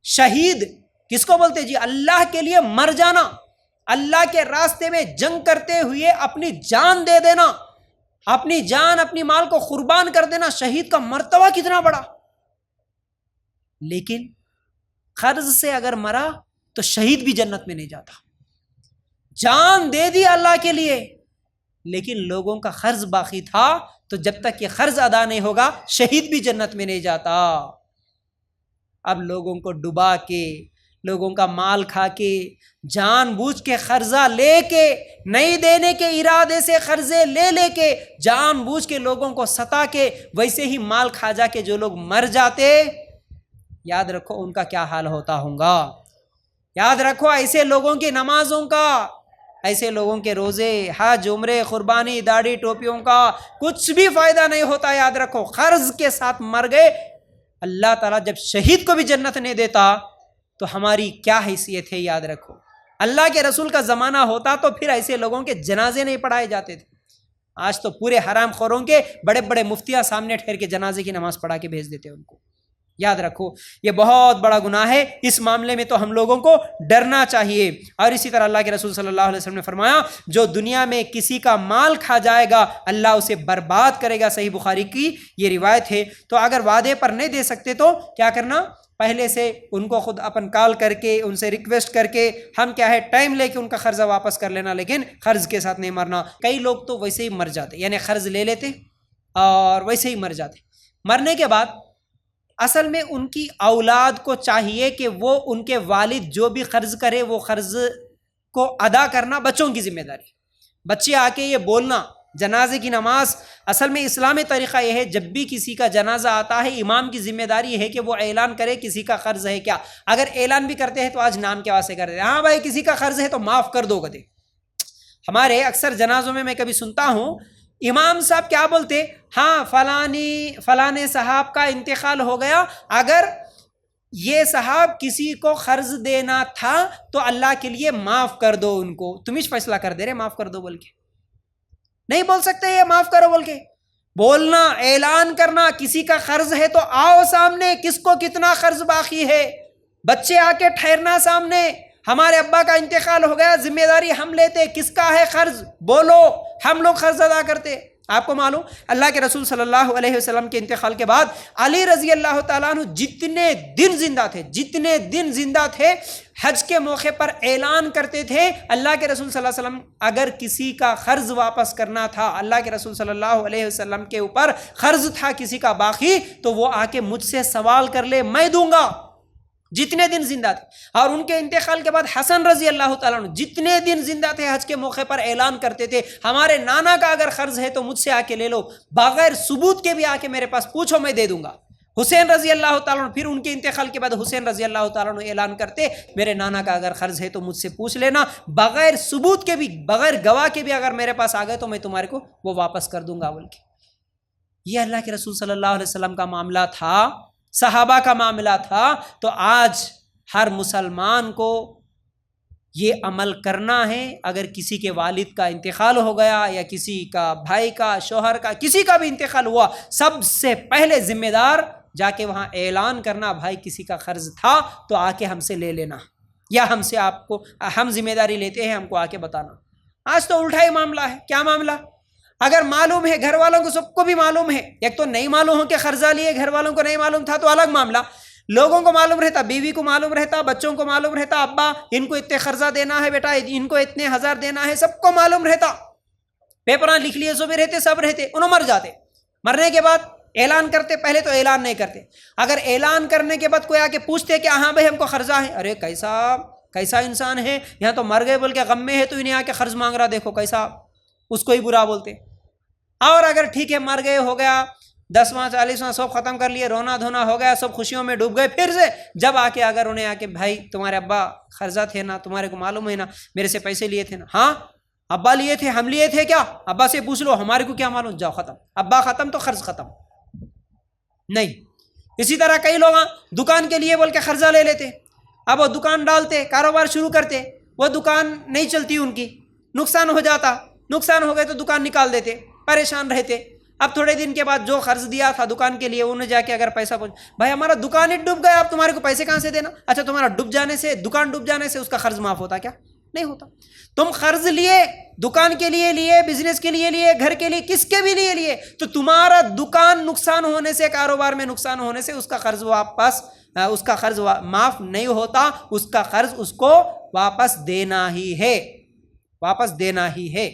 [SPEAKER 1] شہید کس کو بولتے جی؟ اللہ کے لیے مر جانا، اللہ کے راستے میں جنگ کرتے ہوئے اپنی جان دے دینا، اپنی جان اپنی مال کو قربان کر دینا. شہید کا مرتبہ کتنا بڑا. لیکن قرض سے اگر مرا تو شہید بھی جنت میں نہیں جاتا. جان دے دی اللہ کے لیے، لیکن لوگوں کا قرض باقی تھا، تو جب تک یہ قرض ادا نہیں ہوگا شہید بھی جنت میں نہیں جاتا. اب لوگوں کو ڈبا کے، لوگوں کا مال کھا کے، جان بوجھ کے قرضہ لے کے، نہیں دینے کے ارادے سے قرضے لے کے، جان بوجھ کے لوگوں کو ستا کے، ویسے ہی مال کھا جا کے جو لوگ مر جاتے، یاد رکھو ان کا کیا حال ہوتا ہوگا. یاد رکھو ایسے لوگوں کی نمازوں کا، ایسے لوگوں کے روزے، حج، عمرے، قربانی، داڑھی، ٹوپیوں کا کچھ بھی فائدہ نہیں ہوتا. یاد رکھو قرض کے ساتھ مر گئے. اللہ تعالیٰ جب شہید کو بھی جنت نہیں دیتا تو ہماری کیا حیثیت ہے. یاد رکھو اللہ کے رسول کا زمانہ ہوتا تو پھر ایسے لوگوں کے جنازے نہیں پڑھائے جاتے تھے. آج تو پورے حرام خوروں کے بڑے بڑے مفتیاں سامنے ٹھہر کے جنازے کی نماز پڑھا کے بھیج دیتے ان کو. یاد رکھو یہ بہت بڑا گناہ ہے. اس معاملے میں تو ہم لوگوں کو ڈرنا چاہیے. اور اسی طرح اللہ کے رسول صلی اللہ علیہ وسلم نے فرمایا جو دنیا میں کسی کا مال کھا جائے گا اللہ اسے برباد کرے گا. صحیح بخاری کی یہ روایت ہے. تو اگر وعدے پر نہیں دے سکتے تو کیا کرنا، پہلے سے ان کو خود اپن کال کر کے ان سے ریکویسٹ کر کے ہم کیا ہے ٹائم لے کے ان کا قرضہ واپس کر لینا، لیکن قرض کے ساتھ نہیں مرنا. کئی لوگ تو ویسے ہی مر جاتے، یعنی قرض لے لیتے اور ویسے ہی مر جاتے. مرنے کے بعد اصل میں ان کی اولاد کو چاہیے کہ وہ ان کے والد جو بھی قرض کرے وہ قرض کو ادا کرنا بچوں کی ذمہ داری. بچے آ کے یہ بولنا جنازے کی نماز اصل میں اسلامی طریقہ یہ ہے، جب بھی کسی کا جنازہ آتا ہے امام کی ذمہ داری ہے کہ وہ اعلان کرے کسی کا قرض ہے کیا. اگر اعلان بھی کرتے ہیں تو آج نام کے واسطے کر دیتے ہیں، ہاں بھائی کسی کا قرض ہے تو معاف کر دو گدے. ہمارے اکثر جنازوں میں کبھی سنتا ہوں امام صاحب کیا بولتے، ہاں فلانے صاحب کا انتقال ہو گیا، اگر یہ صاحب کسی کو قرض دینا تھا تو اللہ کے لیے معاف کر دو ان کو. تم ہی فیصلہ کر دے رہے معاف کر دو بول کے، نہیں بول سکتے یہ معاف کرو بول کے. بولنا، اعلان کرنا کسی کا قرض ہے تو آؤ سامنے، کس کو کتنا قرض باقی ہے. بچے آ کے ٹھہرنا سامنے، ہمارے ابا کا انتقال ہو گیا، ذمہ داری ہم لیتے، کس کا ہے قرض بولو، ہم لوگ قرض ادا کرتے. آپ کو معلوم اللہ کے رسول صلی اللہ علیہ وسلم کے انتقال کے بعد علی رضی اللہ تعالیٰ عنہ جتنے دن زندہ تھے حج کے موقع پر اعلان کرتے تھے اللہ کے رسول صلی اللہ علیہ وسلم اگر کسی کا قرض واپس کرنا تھا، اللہ کے رسول صلی اللہ علیہ وسلم کے اوپر قرض تھا کسی کا باقی، تو وہ آ کے مجھ سے سوال کر لے، میں دوں گا. جتنے دن زندہ تھے. اور ان کے انتقال کے بعد حسن رضی اللہ تعالیٰ عنہ جتنے دن زندہ تھے حج کے موقع پر اعلان کرتے تھے ہمارے نانا کا اگر قرض ہے تو مجھ سے آ کے لے لو، بغیر ثبوت کے بھی آ کے میرے پاس پوچھو میں دے دوں گا. حسین رضی اللہ تعالیٰ عنہ پھر ان کے انتقال کے بعد حسین رضی اللہ تعالیٰ عنہ اعلان کرتے میرے نانا کا اگر قرض ہے تو مجھ سے پوچھ لینا، بغیر ثبوت کے بھی، بغیر گواہ کے بھی اگر میرے پاس آ گئے تو میں تمہارے کو وہ واپس کر دوں گا بول کے. یہ اللہ کے رسول صلی اللہ علیہ وسلم کا معاملہ تھا، صحابہ کا معاملہ تھا. تو آج ہر مسلمان کو یہ عمل کرنا ہے. اگر کسی کے والد کا انتقال ہو گیا یا کسی کا بھائی کا، شوہر کا، کسی کا بھی انتقال ہوا، سب سے پہلے ذمہ دار جا کے وہاں اعلان کرنا، بھائی کسی کا قرض تھا تو آ کے ہم سے لے لینا، یا ہم سے آپ کو، ہم ذمہ داری لیتے ہیں، ہم کو آ کے بتانا. آج تو الٹا ہی معاملہ ہے. کیا معاملہ؟ اگر معلوم ہے، گھر والوں کو سب کو بھی معلوم ہے، ایک تو نہیں معلوم ہو کہ قرضہ لیے، گھر والوں کو نہیں معلوم تھا تو الگ معاملہ، لوگوں کو معلوم رہتا، بیوی کو معلوم رہتا، بچوں کو معلوم رہتا، ابا ان کو اتنے قرضہ دینا ہے، بیٹا ان کو اتنے ہزار دینا ہے، سب کو معلوم رہتا، پیپراں لکھ لیے سو بھی رہتے، سب رہتے، انہوں مر جاتے. مرنے کے بعد اعلان کرتے، پہلے تو اعلان نہیں کرتے. اگر اعلان کرنے کے بعد کوئی آ کے پوچھتے کہ ہاں بھائی ہم کو قرضہ ہے، ارے کیسا انسان ہے، یہاں تو مر گئے بول کے غم میں ہے تو انہیں آ کے قرض مانگ رہا، دیکھو کیسا، اس کو ہی برا بولتے. اور اگر ٹھیک ہے مر گئے، ہو گیا 10واں 40واں سب ختم کر لیے، رونا دھونا ہو گیا، سب خوشیوں میں ڈوب گئے، پھر سے جب آ کے اگر انہیں آ کے بھائی تمہارے ابا قرضہ تھے نا، تمہارے کو معلوم ہے نا، میرے سے پیسے لیے تھے نا، ہاں ابا لیے تھے، ہم لیے تھے کیا، ابا سے پوچھ لو، ہمارے کو کیا معلوم، جاؤ ختم، ابا ختم تو قرض ختم نہیں. اسی طرح کئی لوگ دکان کے لیے بول کے قرضہ لے لیتے، اب وہ دکان ڈالتے، کاروبار شروع کرتے، وہ دکان نہیں چلتی، ان کی نقصان ہو جاتا، نقصان ہو گئے تو دکان نکال دیتے، پریشان رہتے. اب تھوڑے دن کے بعد جو قرض دیا تھا دکان کے لیے انہیں جا کے اگر پیسہ پہنچ، بھائی ہمارا دکان ہی ڈوب گیا، اب تمہارے کو پیسے کہاں سے دینا؟ اچھا تمہارا ڈوب جانے سے، دکان ڈوب جانے سے اس کا قرض معاف ہوتا کیا؟ نہیں ہوتا. تم قرض لیے، دکان کے لیے لیے، بزنس کے لیے لیے، گھر کے لیے، کس کے بھی لیے لیے، تو تمہارا دکان نقصان ہونے سے، کاروبار میں نقصان ہونے سے اس کا قرض واپس، اس کا قرض معاف نہیں ہوتا، اس کا قرض اس کو واپس دینا ہی ہے، واپس دینا ہی ہے.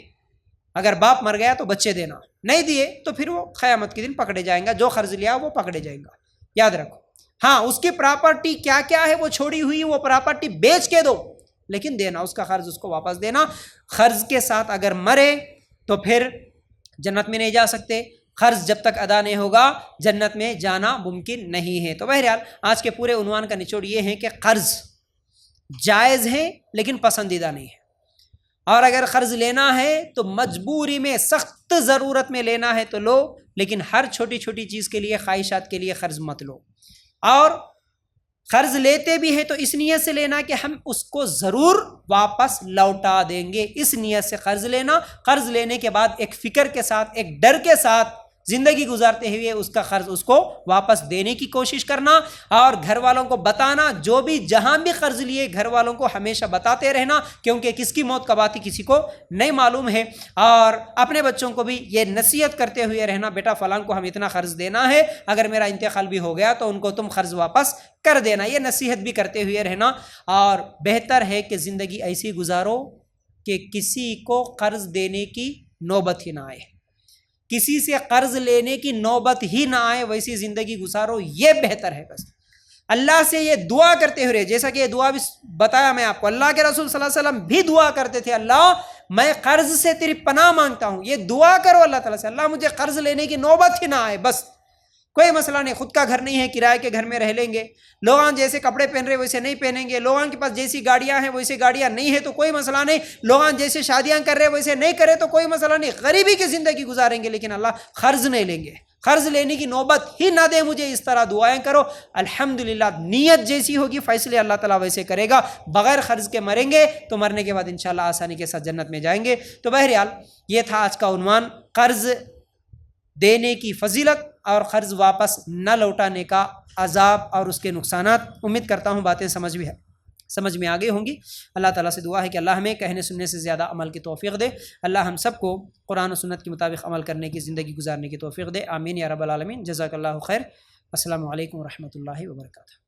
[SPEAKER 1] اگر باپ مر گیا تو بچے دینا، نہیں دیے تو پھر وہ قیامت کے دن پکڑے جائیں گا، جو قرض لیا وہ پکڑے جائیں گا، یاد رکھو. ہاں اس کی پراپرٹی کیا کیا ہے وہ چھوڑی ہوئی، وہ پراپرٹی بیچ کے دو، لیکن دینا اس کا قرض، اس کو واپس دینا. قرض کے ساتھ اگر مرے تو پھر جنت میں نہیں جا سکتے، قرض جب تک ادا نہیں ہوگا جنت میں جانا ممکن نہیں ہے. تو بہرحال آج کے پورے عنوان کا نچوڑ یہ ہے کہ قرض جائز ہے لیکن پسندیدہ نہیں ہے، اور اگر قرض لینا ہے تو مجبوری میں، سخت ضرورت میں لینا ہے تو لو، لیکن ہر چھوٹی چھوٹی چیز کے لیے، خواہشات کے لیے قرض مت لو. اور قرض لیتے بھی ہیں تو اس نیت سے لینا کہ ہم اس کو ضرور واپس لوٹا دیں گے، اس نیت سے قرض لینا. قرض لینے کے بعد ایک فکر کے ساتھ، ایک ڈر کے ساتھ زندگی گزارتے ہوئے اس کا قرض اس کو واپس دینے کی کوشش کرنا، اور گھر والوں کو بتانا، جو بھی جہاں بھی قرض لیے گھر والوں کو ہمیشہ بتاتے رہنا، کیونکہ کس کی موت کب آتی کسی کو نہیں معلوم ہے. اور اپنے بچوں کو بھی یہ نصیحت کرتے ہوئے رہنا، بیٹا فلان کو ہم اتنا قرض دینا ہے، اگر میرا انتقال بھی ہو گیا تو ان کو تم قرض واپس کر دینا، یہ نصیحت بھی کرتے ہوئے رہنا. اور بہتر ہے کہ زندگی ایسی گزارو کہ کسی کو قرض دینے کی نوبت ہی نہ آئے، کسی سے قرض لینے کی نوبت ہی نہ آئے، ویسی زندگی گزارو، یہ بہتر ہے. بس اللہ سے یہ دعا کرتے ہوئے، جیسا کہ یہ دعا بھی بتایا میں آپ کو، اللہ کے رسول صلی اللہ علیہ وسلم بھی دعا کرتے تھے، اللہ میں قرض سے تیری پناہ مانگتا ہوں. یہ دعا کرو اللہ تعالیٰ سے, اللہ مجھے قرض لینے کی نوبت ہی نہ آئے, بس کوئی مسئلہ نہیں. خود کا گھر نہیں ہے, کرائے کے گھر میں رہ لیں گے. لوگاں جیسے کپڑے پہن رہے ویسے نہیں پہنیں گے. لوگاں کے پاس جیسی گاڑیاں ہیں ویسے گاڑیاں نہیں ہیں تو کوئی مسئلہ نہیں. لوگاں جیسے شادیاں کر رہے ویسے نہیں کرے تو کوئی مسئلہ نہیں. غریبی کی زندگی گزاریں گے لیکن اللہ قرض نہیں لیں گے. قرض لینے کی نوبت ہی نہ دے مجھے, اس طرح دعائیں کرو. الحمدللہ نیت جیسی ہوگی فیصلے اللہ تعالیٰ ویسے کرے گا. بغیر قرض کے مریں گے تو مرنے کے بعد انشاءاللہ آسانی کے ساتھ جنت میں جائیں گے. تو بہرحال یہ تھا آج کا عنوان, قرض دینے کی فضیلت اور قرض واپس نہ لوٹانے کا عذاب اور اس کے نقصانات. امید کرتا ہوں باتیں سمجھ میں آگے ہوں گی. اللہ تعالیٰ سے دعا ہے کہ اللہ ہمیں کہنے سننے سے زیادہ عمل کی توفیق دے. اللہ ہم سب کو قرآن و سنت کے مطابق عمل کرنے کی زندگی گزارنے کی توفیق دے. آمین یا رب العالمین. جزاک اللہ خیر. السلام علیکم ورحمۃ اللہ وبرکاتہ.